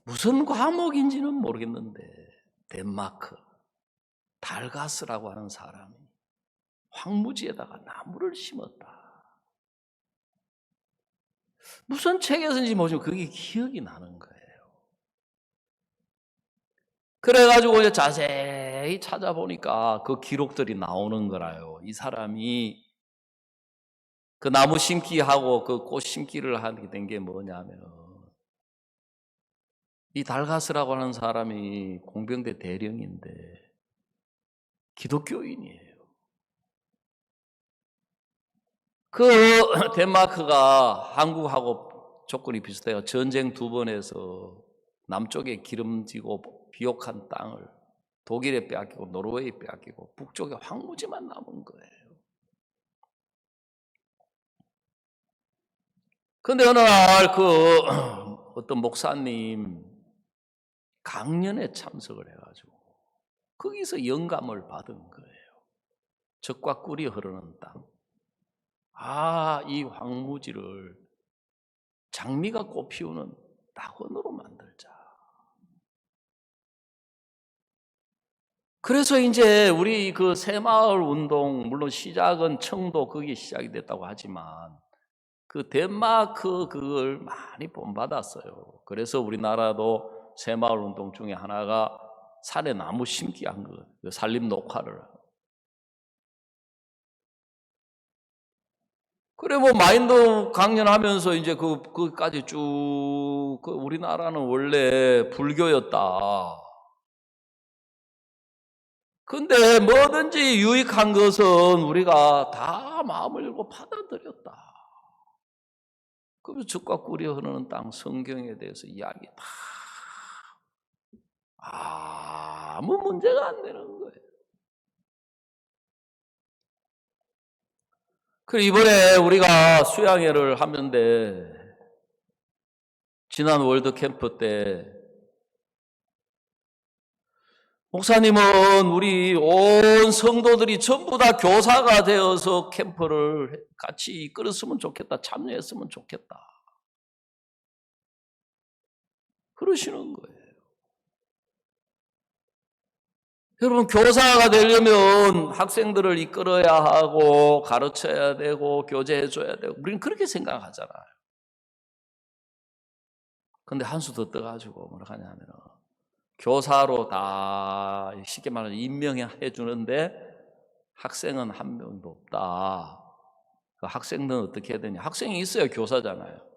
무슨 과목인지는 모르겠는데 덴마크 달가스라고 하는 사람이 황무지에다가 나무를 심었다. 무슨 책에서인지 모르지만 그게 기억이 나는 거예요. 그래가지고 이제 자세히 찾아보니까 그 기록들이 나오는 거라요. 이 사람이 그 나무 심기하고 그 꽃 심기를 하게 된 게 뭐냐면 이 달가스라고 하는 사람이 공병대 대령인데 기독교인이에요. 그 덴마크가 한국하고 조건이 비슷해요. 전쟁 2번에서 남쪽에 기름지고 비옥한 땅을 독일에 빼앗기고 노르웨이에 빼앗기고 북쪽에 황무지만 남은 거예요. 그런데 어느 날 그 어떤 목사님 강연에 참석을 해가지고 거기서 영감을 받은 거예요. 젖과 꿀이 흐르는 땅. 이 황무지를 장미가 꽃 피우는 낙원으로 만들자. 그래서 이제 우리 그 새마을 운동, 물론 시작은 청도 거기 시작이 됐다고 하지만 그 덴마크 그걸 많이 본받았어요. 그래서 우리나라도 새마을 운동 중에 하나가 산에 나무 심기 한 거, 그 산림 녹화를. 그래 뭐 마인드 강연하면서 이제 그까지 쭉 우리나라는 원래 불교였다. 근데 뭐든지 유익한 것은 우리가 다 마음을 열고 받아들였다. 그래서 젖과 꿀이 흐르는 땅 성경에 대해서 이야기 다 아무 문제가 안 되는 거예요. 그리고 이번에 우리가 수양회를 하는데 지난 월드 캠프 때 목사님은 우리 온 성도들이 전부 다 교사가 되어서 캠프를 같이 이끌었으면 좋겠다, 참여했으면 좋겠다. 그러시는 거예요. 여러분 교사가 되려면 학생들을 이끌어야 하고 가르쳐야 되고 교제해 줘야 되고 우리는 그렇게 생각하잖아요. 근데 한 수 더 떠가지고 뭐라 하냐면 교사로 다 쉽게 말하면 임명해 주는데 학생은 한 명도 없다. 그 학생들은 어떻게 해야 되냐? 학생이 있어야 교사잖아요.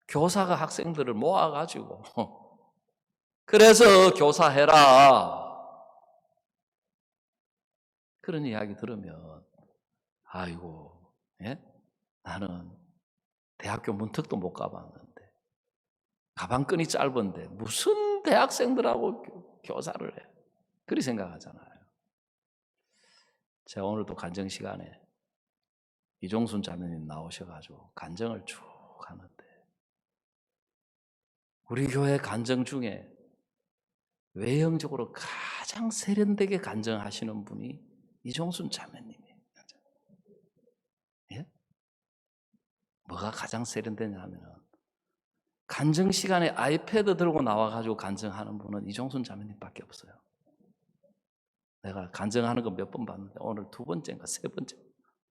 교사가 학생들을 모아가지고 그래서 교사해라. 그런 이야기 들으면 아이고, 예? 나는 대학교 문턱도 못 가봤는데 가방끈이 짧은데 무슨 대학생들하고 교사를 해? 그리 생각하잖아요. 제가 오늘도 간증 시간에 이종순 자매님 나오셔가지고 간증을 쭉 하는데 우리 교회 간증 중에 외형적으로 가장 세련되게 간증하시는 분이 이종순 자매님이에요. 예? 뭐가 가장 세련되냐 하면 간증 시간에 아이패드 들고 나와가지고 간증하는 분은 이종순 자매님밖에 없어요. 내가 간증하는 거 몇 번 봤는데 오늘 2번째인가 3번째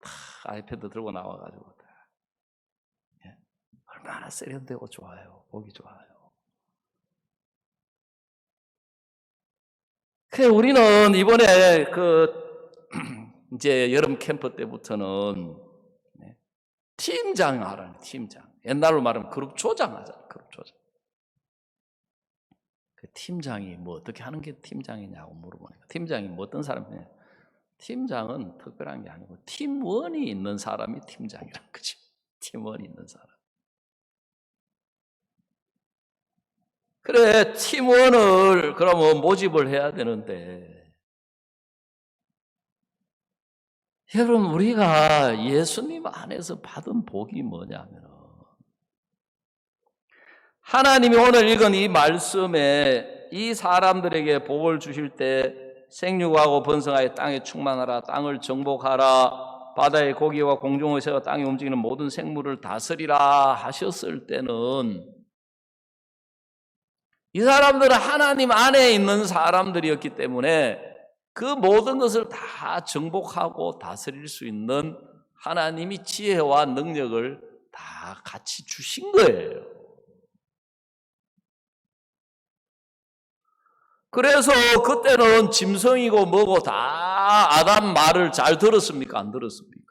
다 아이패드 들고 나와가지고 예? 얼마나 세련되고 좋아요. 보기 좋아요. 그래 우리는 이번에 그 이제 여름 캠프 때부터는 팀장 하라는 팀장. 옛날로 말하면 그룹 조장 하잖아요. 그룹 조장. 그 팀장이 뭐 어떻게 하는 게 팀장이냐고 물어보니까 팀장이 뭐 어떤 사람이냐? 팀장은 특별한 게 아니고 팀원이 있는 사람이 팀장이라는 거지. 팀원이 있는 사람. 그래, 팀원을 그러면 모집을 해야 되는데 여러분, 우리가 예수님 안에서 받은 복이 뭐냐면 하나님이 오늘 읽은 이 말씀에 이 사람들에게 복을 주실 때 생육하고 번성하여 땅에 충만하라, 땅을 정복하라, 바다의 고기와 공중의 새와 땅에 움직이는 모든 생물을 다스리라 하셨을 때는 이 사람들은 하나님 안에 있는 사람들이었기 때문에 그 모든 것을 다 정복하고 다스릴 수 있는 하나님이 지혜와 능력을 다 같이 주신 거예요. 그래서 그때는 짐승이고 뭐고 다 아담 말을 잘 들었습니까? 안 들었습니까?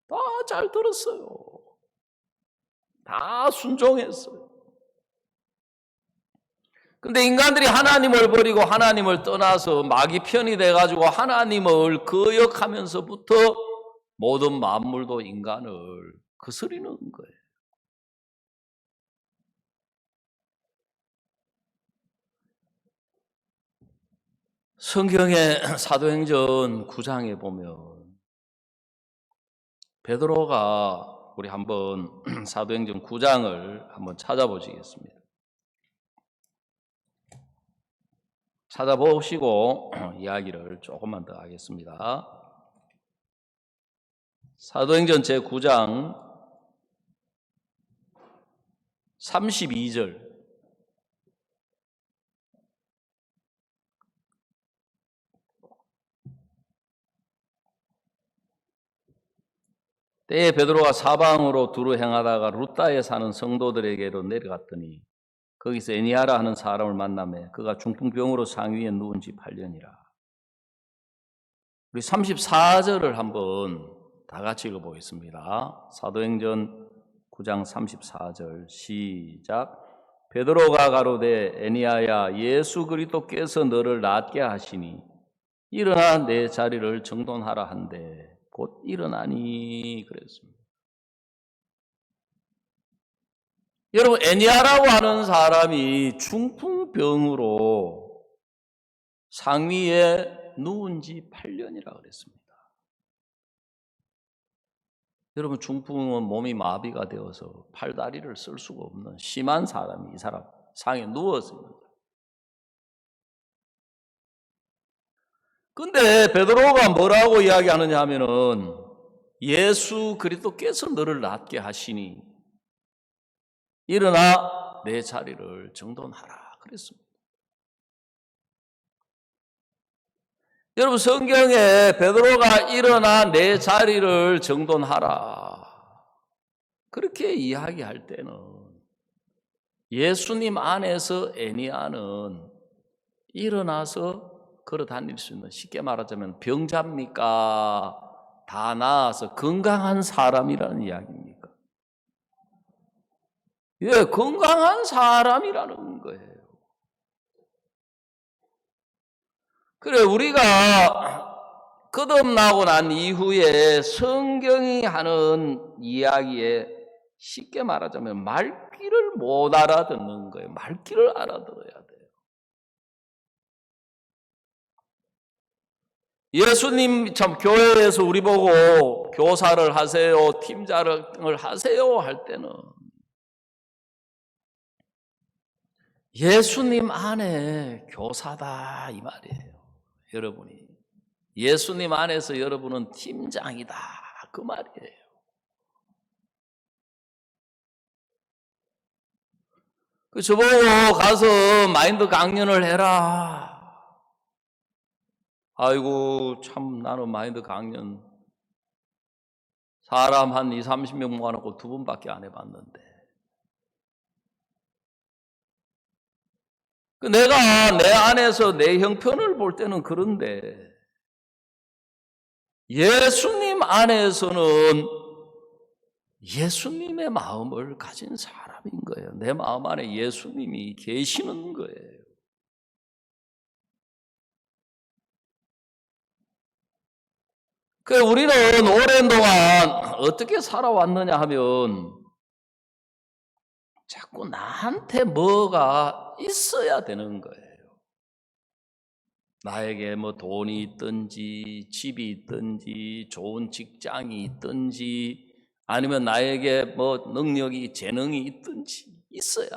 다 잘 들었어요. 다 순종했어요. 근데 인간들이 하나님을 버리고 하나님을 떠나서 마귀 편이 돼가지고 하나님을 거역하면서부터 모든 만물도 인간을 거스리는 거예요. 성경의 사도행전 9장에 보면 베드로가 우리 한번 사도행전 9장을 한번 찾아보시겠습니다. 찾아보시고 이야기를 조금만 더 하겠습니다. 사도행전 제9장 32절. 때에 베드로가 사방으로 두루 행하다가 루따에 사는 성도들에게로 내려갔더니 거기서 에니아라 하는 사람을 만나매 그가 중풍병으로 상위에 누운 지 8년이라. 우리 34절을 한번 다 같이 읽어보겠습니다. 사도행전 9장 34절 시작. 베드로가 가로되 에니아야 예수 그리스도께서 너를 낫게 하시니 일어나 내 자리를 정돈하라 한데 곧 일어나니 그랬습니다. 여러분, 에니아라고 하는 사람이 중풍병으로 상위에 누운 지 8년이라 그랬습니다. 여러분, 중풍은 몸이 마비가 되어서 팔다리를 쓸 수가 없는 심한 사람이 이 사람 상에 누워서 있는 거예요. 근데 베드로가 뭐라고 이야기하느냐 하면은 예수 그리스도께서 너를 낫게 하시니 일어나 내 자리를 정돈하라 그랬습니다. 여러분, 성경에 베드로가 일어나 내 자리를 정돈하라 그렇게 이야기할 때는 예수님 안에서 에니아는 일어나서 걸어 다닐 수 있는, 쉽게 말하자면 병자입니까? 다 나아서 건강한 사람이라는 이야기입니까? 예, 건강한 사람이라는 거예요. 그래, 우리가 거듭나고 난 이후에 성경이 하는 이야기에 쉽게 말하자면 말귀를 못 알아듣는 거예요. 말귀를 알아들어야 돼요. 예수님 참 교회에서 우리 보고 교사를 하세요, 팀장을 하세요 할 때는 예수님 안에 교사다 이 말이에요. 여러분이 예수님 안에서 여러분은 팀장이다 그 말이에요. 그 저보고 가서 마인드 강연을 해라. 아이고 참 나는 마인드 강연 사람 한 20, 30명 모아놓고 2번밖에 안 해봤는데 내가 내 안에서 내 형편을 볼 때는 그런데 예수님 안에서는 예수님의 마음을 가진 사람인 거예요. 내 마음 안에 예수님이 계시는 거예요. 우리는 오랜 동안 어떻게 살아왔느냐 하면 자꾸 나한테 뭐가 있어야 되는 거예요. 나에게 뭐 돈이 있든지 집이 있든지 좋은 직장이 있든지 아니면 나에게 뭐 능력이 재능이 있든지 있어야.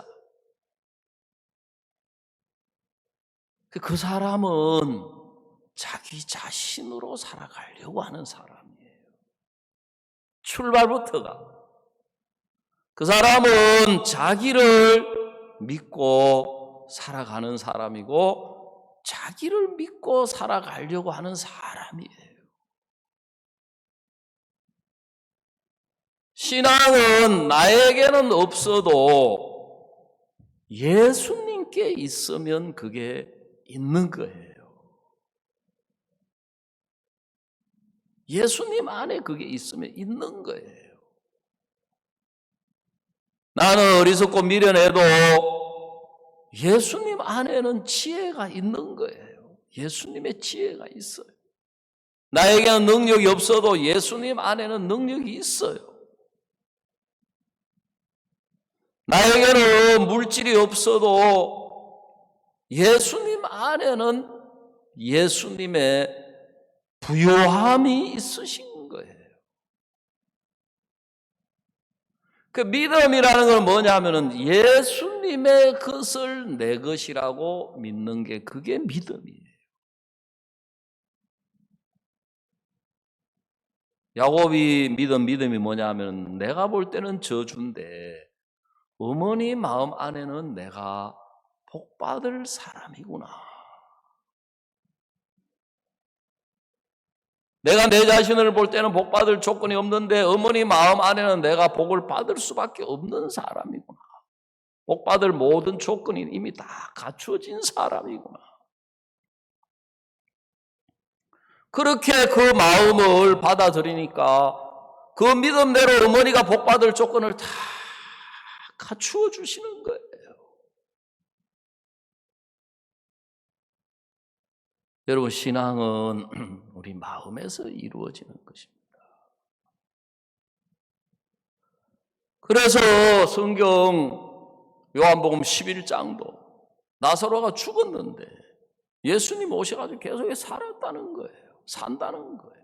그 사람은 자기 자신으로 살아가려고 하는 사람이에요. 출발부터가. 그 사람은 자기를 믿고 살아가는 사람이고 자기를 믿고 살아가려고 하는 사람이에요. 신앙은 나에게는 없어도 예수님께 있으면 그게 있는 거예요. 예수님 안에 그게 있으면 있는 거예요. 나는 어리석고 미련해도 예수님 안에는 지혜가 있는 거예요. 예수님의 지혜가 있어요. 나에게는 능력이 없어도 예수님 안에는 능력이 있어요. 나에게는 물질이 없어도 예수님 안에는 예수님의 부요함이 있으신 거예요. 그 믿음이라는 건 뭐냐면은 예수님의 것을 내 것이라고 믿는 게 그게 믿음이에요. 야곱이 믿음이 뭐냐면 내가 볼 때는 저주인데 어머니 마음 안에는 내가 복받을 사람이구나. 내가 내 자신을 볼 때는 복받을 조건이 없는데 어머니 마음 안에는 내가 복을 받을 수밖에 없는 사람이구나. 복받을 모든 조건이 이미 다 갖춰진 사람이구나. 그렇게 그 마음을 받아들이니까 그 믿음대로 어머니가 복받을 조건을 다 갖추어 주시는 거예요. 여러분, 신앙은 우리 마음에서 이루어지는 것입니다. 그래서 성경 요한복음 11장도 나사로가 죽었는데 예수님 오셔가지고 계속 살았다는 거예요. 산다는 거예요.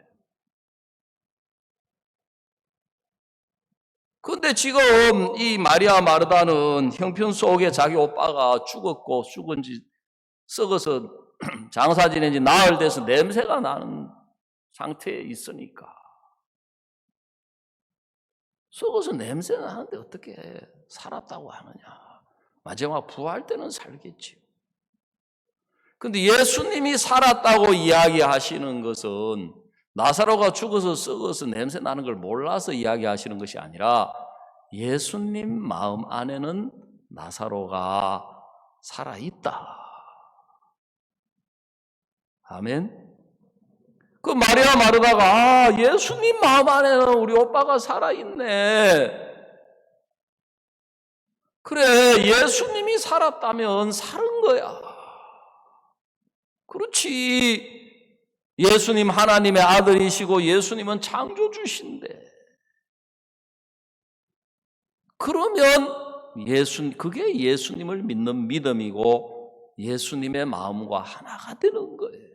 그런데 지금 이 마리아 마르다는 형편 속에 자기 오빠가 죽었고 죽은 지 썩어서 장사 지낸 지 나흘 돼서 냄새가 나는 상태에 있으니까 썩어서 냄새 나는데 어떻게 살았다고 하느냐. 마지막 부활 때는 살겠지. 그런데 예수님이 살았다고 이야기하시는 것은 나사로가 죽어서 썩어서 냄새 나는 걸 몰라서 이야기하시는 것이 아니라 예수님 마음 안에는 나사로가 살아있다. 아멘. 그 마리아 마르다가 예수님 마음 안에는 우리 오빠가 살아있네. 그래, 예수님이 살았다면 살은 거야. 그렇지. 예수님 하나님의 아들이시고 예수님은 창조주신데 그러면 그게 예수님을 믿는 믿음이고 예수님의 마음과 하나가 되는 거예요.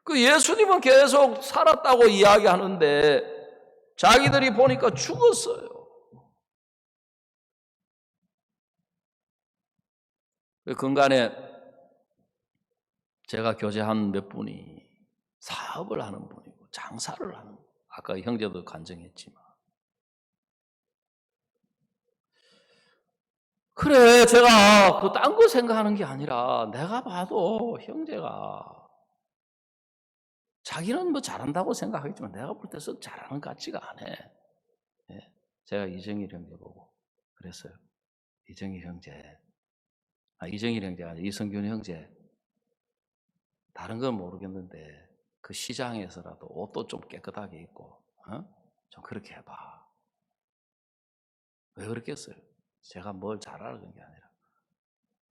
그 예수님은 계속 살았다고 이야기하는데 자기들이 보니까 죽었어요. 근간에 제가 교제한 몇 분이 사업을 하는 분이고 장사를 하는 분, 아까 형제도 간증했지만 그래 제가 그 딴 거 생각하는 게 아니라 내가 봐도 형제가 자기는 뭐 잘한다고 생각하겠지만 내가 볼 때서 잘하는 것 같지가 않아. 예. 제가 이정일 형제 보고 그랬어요. 이정일 형제. 이정일 형제가 아니라 이성균 형제. 다른 건 모르겠는데 그 시장에서라도 옷도 좀 깨끗하게 입고 좀 그렇게 해봐. 왜 그랬겠어요? 제가 뭘 잘하는 게 아니라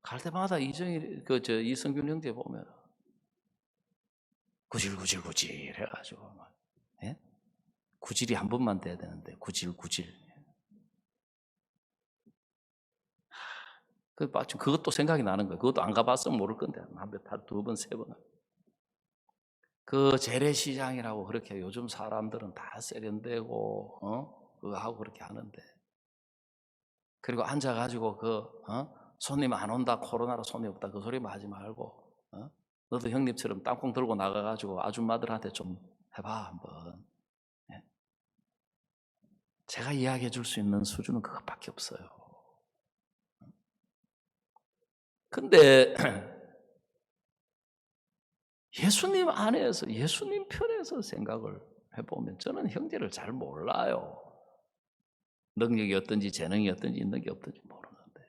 갈 때마다 이성균 형제 보면 구질구질 해가지고 막, 예? 구질이 한 번만 돼야 되는데 구질. 그것도 생각이 나는 거예요. 그것도 안 가봤으면 모를 건데 두 번, 세 번. 그 재래시장이라고 그렇게 요즘 사람들은 다 세련되고 그거 하고 그렇게 하는데, 그리고 앉아가지고 손님 안 온다, 코로나로 손님 없다 그 소리만 하지 말고 너도 형님처럼 땅콩 들고 나가가지고 아줌마들한테 좀 해봐 한번. 예? 제가 이야기해 줄 수 있는 수준은 그것밖에 없어요. 근데 예수님 안에서, 예수님 편에서 생각을 해보면 저는 형제를 잘 몰라요. 능력이 어떤지 재능이 어떤지 있는 게 없든지 모르는데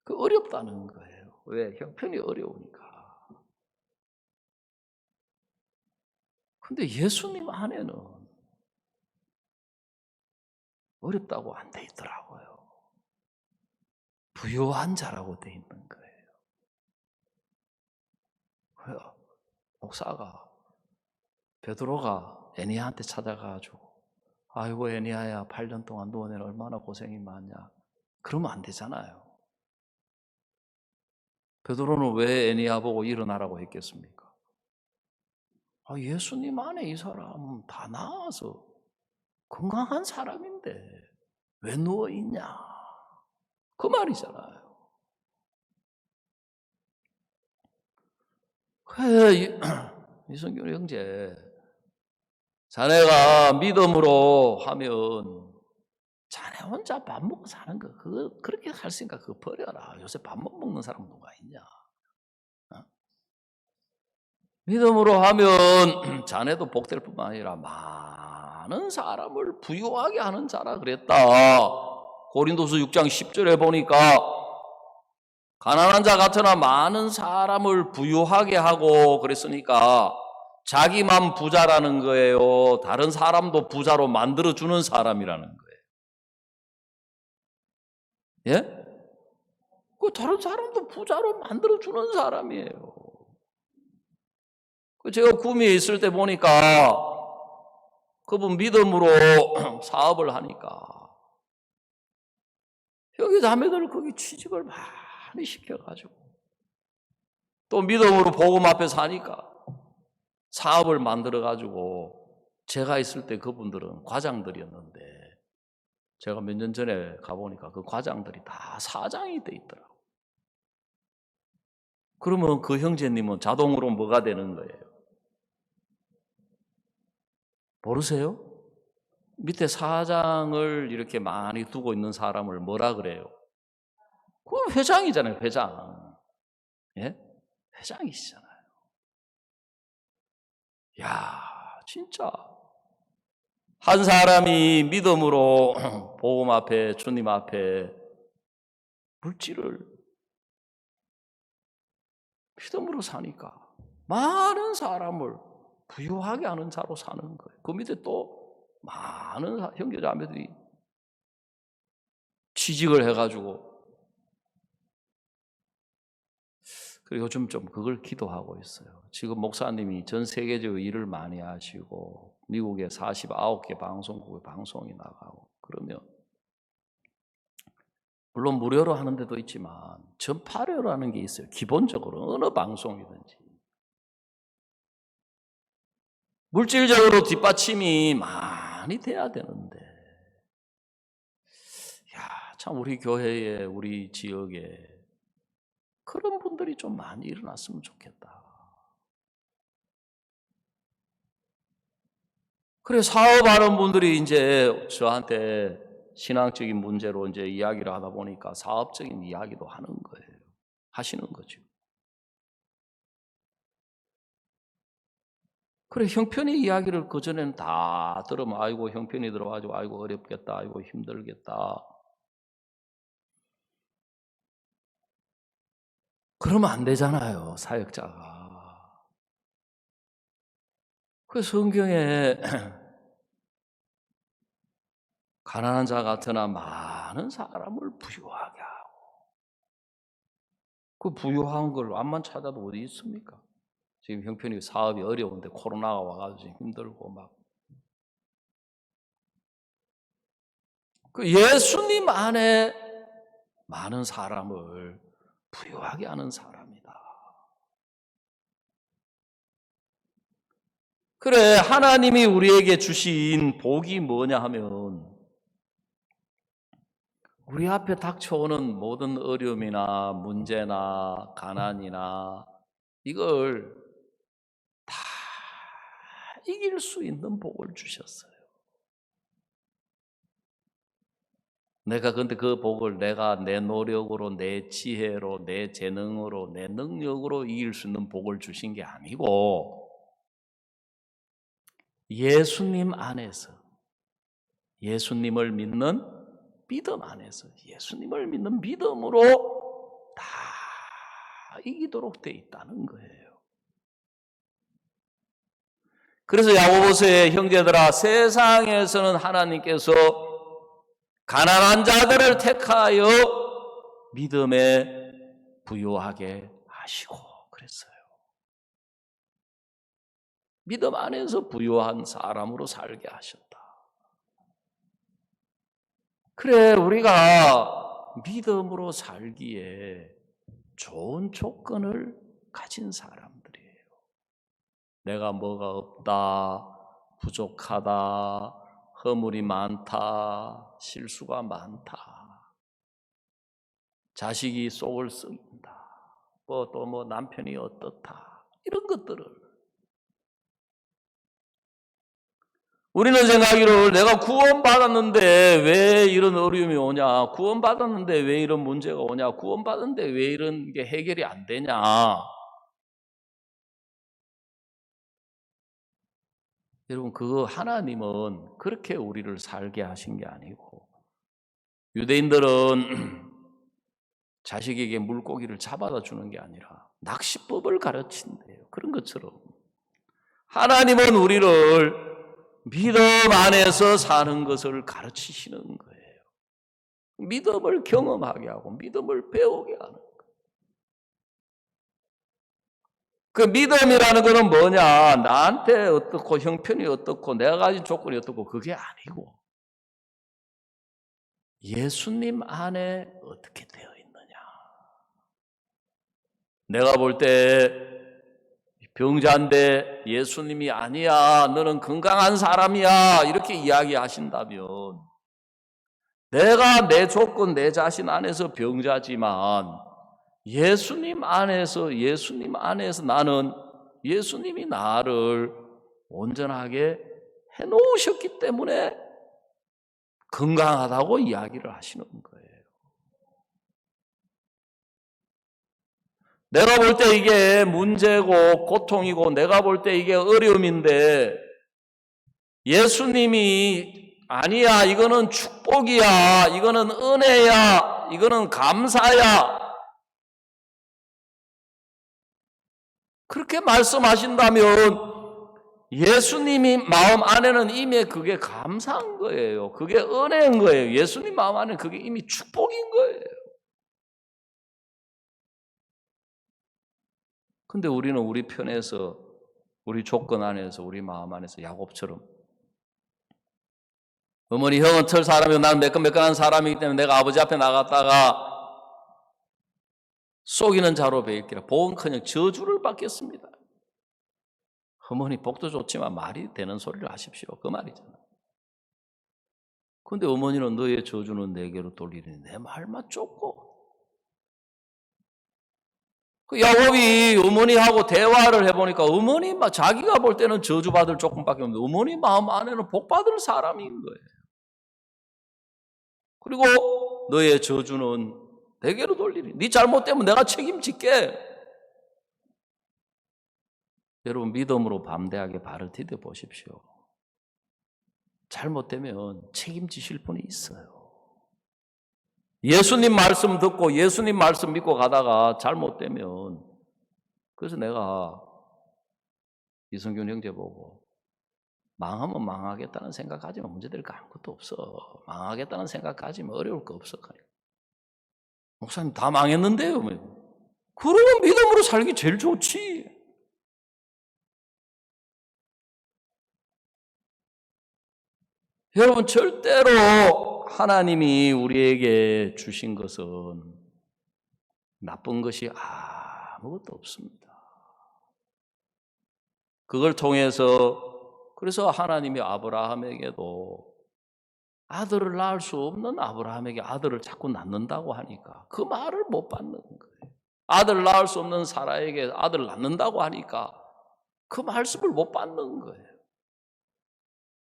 그 어렵다는 거예요. 왜? 형편이 어려우니까. 근데 예수님 안에는 어렵다고 안 돼 있더라고요. 부유한 자라고 돼 있는 거예요. 왜요? 목사가 베드로가 애니야한테 찾아가가지고 아이고 애니야야 8년 동안 너네 얼마나 고생이 많냐, 그러면 안 되잖아요. 베드로는 왜 애니야 보고 일어나라고 했겠습니까? 예수님 안에 이 사람은 다 나아서 건강한 사람인데 왜 누워있냐, 그 말이잖아요. 그래, 이성균 형제, 자네가 믿음으로 하면 자네 혼자 밥 먹고 사는 거 그렇게 할 생각 그거 버려라. 요새 밥 못 먹는 사람 누가 있냐? 믿음으로 하면 자네도 복될 뿐만 아니라 많은 사람을 부유하게 하는 자라 그랬다. 고린도서 6장 10절에 보니까 가난한 자 같으나 많은 사람을 부유하게 하고 그랬으니까 자기만 부자라는 거예요. 다른 사람도 부자로 만들어주는 사람이라는 거예요. 예? 그 다른 사람도 부자로 만들어주는 사람이에요. 제가 구미에 있을 때 보니까 그분 믿음으로 사업을 하니까 형제 자매들 거기 취직을 많이 시켜가지고 또 믿음으로 복음 앞에 사니까 사업을 만들어가지고, 제가 있을 때 그분들은 과장들이었는데 제가 몇 년 전에 가보니까 그 과장들이 다 사장이 돼 있더라고요. 그러면 그 형제님은 자동으로 뭐가 되는 거예요? 모르세요? 밑에 사장을 이렇게 많이 두고 있는 사람을 뭐라 그래요? 그건 회장이잖아요, 회장. 예? 회장이시잖아요. 야, 진짜 한 사람이 믿음으로 복음 앞에, 주님 앞에 물질을 믿음으로 사니까 많은 사람을 부유하게 하는 자로 사는 거예요. 그 밑에 또 많은 형제자매들이 취직을 해가지고, 그리고 요즘 좀 그걸 기도하고 있어요. 지금 목사님이 전 세계적으로 일을 많이 하시고 미국에 49개 방송국에 방송이 나가고 그러면 물론 무료로 하는 데도 있지만 전파료라는 게 있어요. 기본적으로 어느 방송이든지 물질적으로 뒷받침이 많이 돼야 되는데, 참 우리 교회에, 우리 지역에 그런 분들이 좀 많이 일어났으면 좋겠다. 그래, 사업하는 분들이 이제 저한테 신앙적인 문제로 이제 이야기를 하다 보니까 사업적인 이야기도 하는 거예요. 하시는 거죠. 그래, 형편의 이야기를 그전에는 다 들으면 아이고 형편이 들어가지고 아이고 어렵겠다, 아이고 힘들겠다. 그러면 안 되잖아요, 사역자가. 그 성경에 가난한 자 같으나 많은 사람을 부유하게 하고, 그 부유한 걸 암만 찾아도 어디 있습니까? 지금 형편이 사업이 어려운데 코로나가 와가지고 힘들고 막. 그 예수님 안에 많은 사람을 부유하게 하는 사람이다. 그래, 하나님이 우리에게 주신 복이 뭐냐 하면, 우리 앞에 닥쳐오는 모든 어려움이나 문제나 가난이나 이걸 다 이길 수 있는 복을 주셨어요. 내가 근데 그 복을 내가 내 노력으로, 내 지혜로, 내 재능으로, 내 능력으로 이길 수 있는 복을 주신 게 아니고, 예수님 안에서, 예수님을 믿는 믿음 안에서, 예수님을 믿는 믿음으로 다 이기도록 돼 있다는 거예요. 그래서 야고보서에 형제들아, 세상에서는 하나님께서 가난한 자들을 택하여 믿음에 부유하게 하시고 그랬어요. 믿음 안에서 부유한 사람으로 살게 하셨다. 그래, 우리가 믿음으로 살기에 좋은 조건을 가진 사람들이에요. 내가 뭐가 없다, 부족하다, 허물이 많다, 실수가 많다, 자식이 속을 썩인다, 또 남편이 어떻다, 이런 것들을 우리는 생각하기를 내가 구원받았는데 왜 이런 어려움이 오냐, 구원받았는데 왜 이런 문제가 오냐, 구원받았는데 왜 이런 게 해결이 안 되냐. 여러분, 그거 하나님은 그렇게 우리를 살게 하신 게 아니고, 유대인들은 자식에게 물고기를 잡아다 주는 게 아니라 낚시법을 가르친대요. 그런 것처럼 하나님은 우리를 믿음 안에서 사는 것을 가르치시는 거예요. 믿음을 경험하게 하고 믿음을 배우게 하는 거예요. 그 믿음이라는 것은 뭐냐? 나한테 어떻고 형편이 어떻고 내가 가진 조건이 어떻고 그게 아니고, 예수님 안에 어떻게 되어 있느냐. 내가 볼 때 병자인데 예수님이 아니야, 너는 건강한 사람이야, 이렇게 이야기하신다면, 내가 내 조건, 내 자신 안에서 병자지만 예수님 안에서 나는 예수님이 나를 온전하게 해놓으셨기 때문에 건강하다고 이야기를 하시는 거예요. 내가 볼 때 이게 문제고 고통이고 내가 볼 때 이게 어려움인데, 예수님이 아니야, 이거는 축복이야, 이거는 은혜야, 이거는 감사야, 그렇게 말씀하신다면 예수님이 마음 안에는 이미 그게 감사한 거예요. 그게 은혜인 거예요. 예수님 마음 안에는 그게 이미 축복인 거예요. 근데 우리는 우리 편에서, 우리 조건 안에서, 우리 마음 안에서 야곱처럼, 어머니 형은 털 사람이고 나는 매끈매끈한 사람이기 때문에 내가 아버지 앞에 나갔다가 속이는 자로 배일기라 보은커녕 저주를 받겠습니다. 어머니 복도 좋지만 말이 되는 소리를 하십시오, 그 말이잖아. 그런데 어머니는 너의 저주는 내게로 돌리니 내 말만 쫓고. 그 야곱이 어머니하고 대화를 해보니까 어머니 자기가 볼 때는 저주받을 조건밖에 없는데 어머니 마음 안에는 복받을 사람인 거예요. 그리고 너의 저주는 내게로 돌리니 네 잘못되면 내가 책임질게. 여러분, 믿음으로 담대하게 발을 디뎌 보십시오. 잘못되면 책임지실 분이 있어요. 예수님 말씀 듣고 예수님 말씀 믿고 가다가 잘못되면, 그래서 내가 이성균 형제 보고 망하면 망하겠다는 생각 가지면 문제될 거 아무것도 없어. 망하겠다는 생각 가지면 어려울 거 없어. 목사님 다 망했는데요. 그러면 믿음으로 살기 제일 좋지. 여러분 절대로 하나님이 우리에게 주신 것은 나쁜 것이 아무것도 없습니다. 그걸 통해서 그래서 하나님이 아브라함에게도 아들을 낳을 수 없는 아브라함에게 아들을 자꾸 낳는다고 하니까 그 말을 못 받는 거예요. 아들을 낳을 수 없는 사라에게 아들을 낳는다고 하니까 그 말씀을 못 받는 거예요.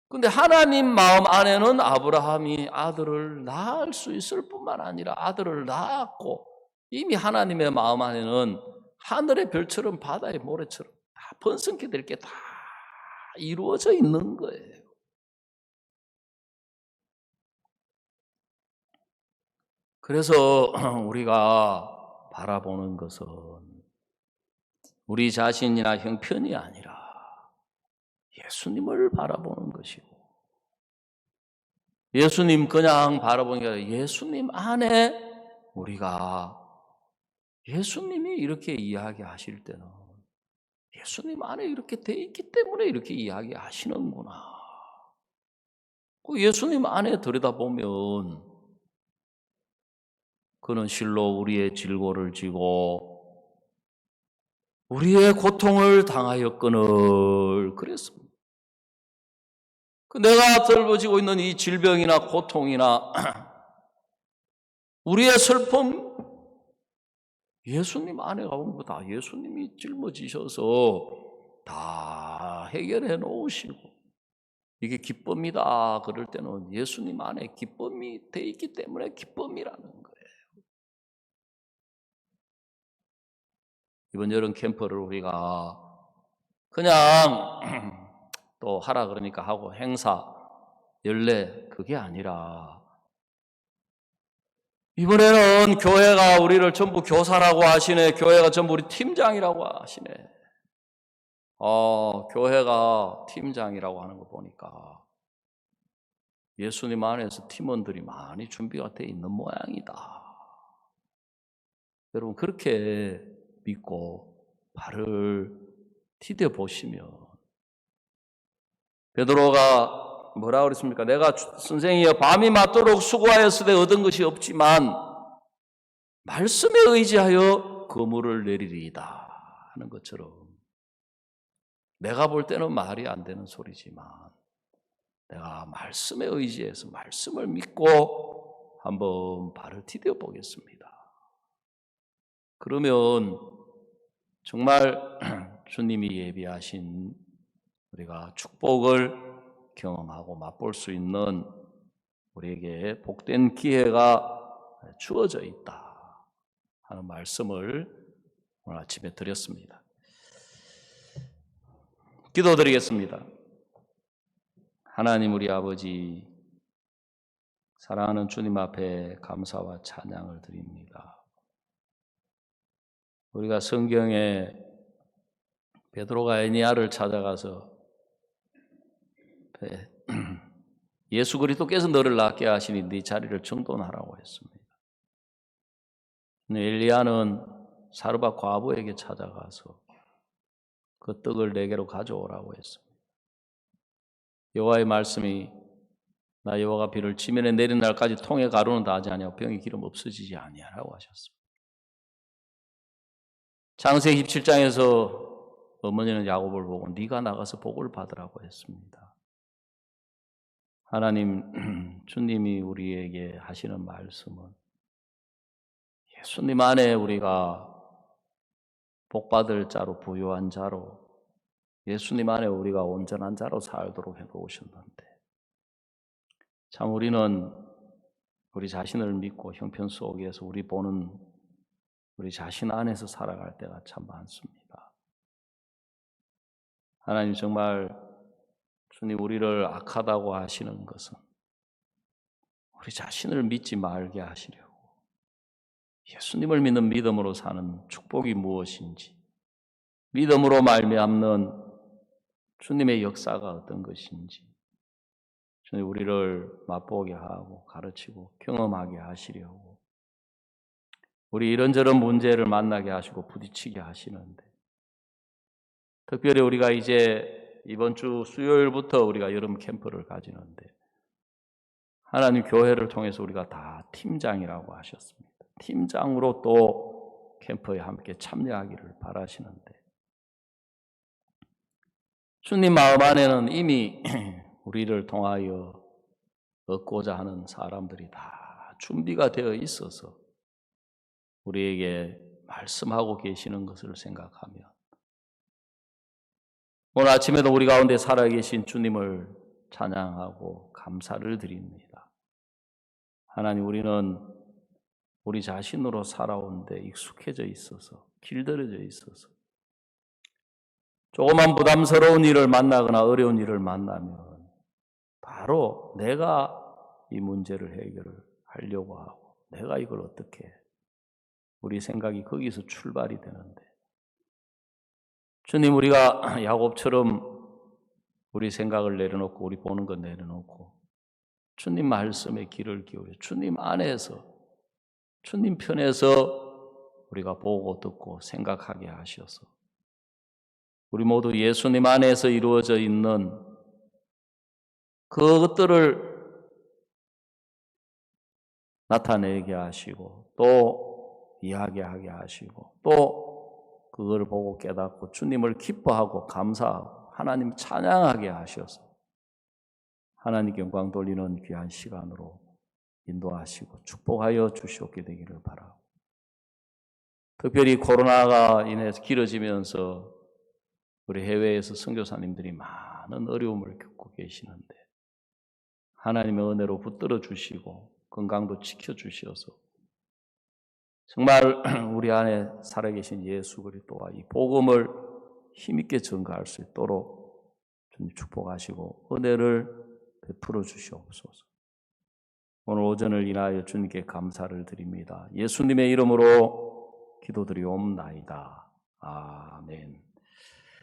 근데 하나님 마음 안에는 아브라함이 아들을 낳을 수 있을 뿐만 아니라 아들을 낳았고 이미 하나님의 마음 안에는 하늘의 별처럼 바다의 모래처럼 다 번성케 될 게 다 이루어져 있는 거예요. 그래서 우리가 바라보는 것은 우리 자신이나 형편이 아니라 예수님을 바라보는 것이고 예수님 그냥 바라보는 게 아니라 예수님 안에 우리가 예수님이 이렇게 이야기하실 때는 예수님 안에 이렇게 돼 있기 때문에 이렇게 이야기하시는구나. 그 예수님 안에 들여다보면 그는 실로 우리의 질고를 지고 우리의 고통을 당하였거늘 그랬습니다. 내가 짊어지고 있는 이 질병이나 고통이나 우리의 슬픔 예수님 안에 가보면 다 예수님이 짊어지셔서 다 해결해 놓으시고 이게 기쁨이다 그럴 때는 예수님 안에 기쁨이 돼 있기 때문에 기쁨이라는 거예요. 이번 여름 캠프를 우리가 그냥 또 하라 그러니까 하고 행사 연례 그게 아니라 이번에는 교회가 우리를 전부 교사라고 하시네. 교회가 전부 우리 팀장이라고 하시네. 교회가 팀장이라고 하는 거 보니까 예수님 안에서 팀원들이 많이 준비가 돼 있는 모양이다. 여러분 그렇게 믿고 발을 디뎌 보시면 베드로가 뭐라 그랬습니까? 내가 선생이여 밤이 맞도록 수고하였으되 얻은 것이 없지만 말씀에 의지하여 거물을 내리리이다 하는 것처럼 내가 볼 때는 말이 안 되는 소리지만 내가 말씀에 의지해서 말씀을 믿고 한번 발을 디뎌 보겠습니다. 그러면 정말 주님이 예비하신 우리가 축복을 경험하고 맛볼 수 있는 우리에게 복된 기회가 주어져 있다 하는 말씀을 오늘 아침에 드렸습니다. 기도드리겠습니다. 하나님 우리 아버지 사랑하는 주님 앞에 감사와 찬양을 드립니다. 우리가 성경에 베드로가 에니야를 찾아가서 예수 그리스도께서 너를 낫게 하시니 네 자리를 정돈하라고 했습니다. 엘리야는 사르밧 과부에게 찾아가서 그 떡을 내게로 가져오라고 했습니다. 여호와의 말씀이 나 여호와가 비를 지면에 내린 날까지 통에 가루는 닿지 아니하고 병이 기름 없어지지 아니하라고 하셨습니다. 창세기 17장에서 어머니는 야곱을 보고 네가 나가서 복을 받으라고 했습니다. 하나님 주님이 우리에게 하시는 말씀은 예수님 안에 우리가 복받을 자로 부유한 자로 예수님 안에 우리가 온전한 자로 살도록 해놓으셨는데 참 우리는 우리 자신을 믿고 형편 속에서 우리 보는 우리 자신 안에서 살아갈 때가 참 많습니다. 하나님 정말 주님 우리를 악하다고 하시는 것은 우리 자신을 믿지 말게 하시려고 예수님을 믿는 믿음으로 사는 축복이 무엇인지 믿음으로 말미암는 주님의 역사가 어떤 것인지 주님 우리를 맛보게 하고 가르치고 경험하게 하시려고 우리 이런저런 문제를 만나게 하시고 부딪히게 하시는데 특별히 우리가 이제 이번 주 수요일부터 우리가 여름 캠프를 가지는데 하나님 교회를 통해서 우리가 다 팀장이라고 하셨습니다. 팀장으로 또 캠프에 함께 참여하기를 바라시는데 주님 마음 안에는 이미 우리를 통하여 얻고자 하는 사람들이 다 준비가 되어 있어서 우리에게 말씀하고 계시는 것을 생각하면 오늘 아침에도 우리 가운데 살아계신 주님을 찬양하고 감사를 드립니다. 하나님 우리는 우리 자신으로 살아오는데 익숙해져 있어서 길들여져 있어서 조그만 부담스러운 일을 만나거나 어려운 일을 만나면 바로 내가 이 문제를 해결을 하려고 하고 내가 이걸 어떻게 해. 우리 생각이 거기서 출발이 되는데 주님 우리가 야곱처럼 우리 생각을 내려놓고 우리 보는 것 내려놓고 주님 말씀에 귀를 기울여 주님 안에서 주님 편에서 우리가 보고 듣고 생각하게 하셔서 우리 모두 예수님 안에서 이루어져 있는 그것들을 나타내게 하시고 또 이야기하게 하시고 또 그걸 보고 깨닫고 주님을 기뻐하고 감사하고 하나님 찬양하게 하셔서 하나님께 영광 돌리는 귀한 시간으로 인도하시고 축복하여 주시옵게 되기를 바라고 특별히 코로나가 인해서 길어지면서 우리 해외에서 선교사님들이 많은 어려움을 겪고 계시는데 하나님의 은혜로 붙들어 주시고 건강도 지켜주셔서 정말 우리 안에 살아계신 예수 그리스도와 이 복음을 힘있게 전가할 수 있도록 주님 축복하시고 은혜를 베풀어 주시옵소서. 오늘 오전을 인하여 주님께 감사를 드립니다. 예수님의 이름으로 기도드리옵나이다. 아멘.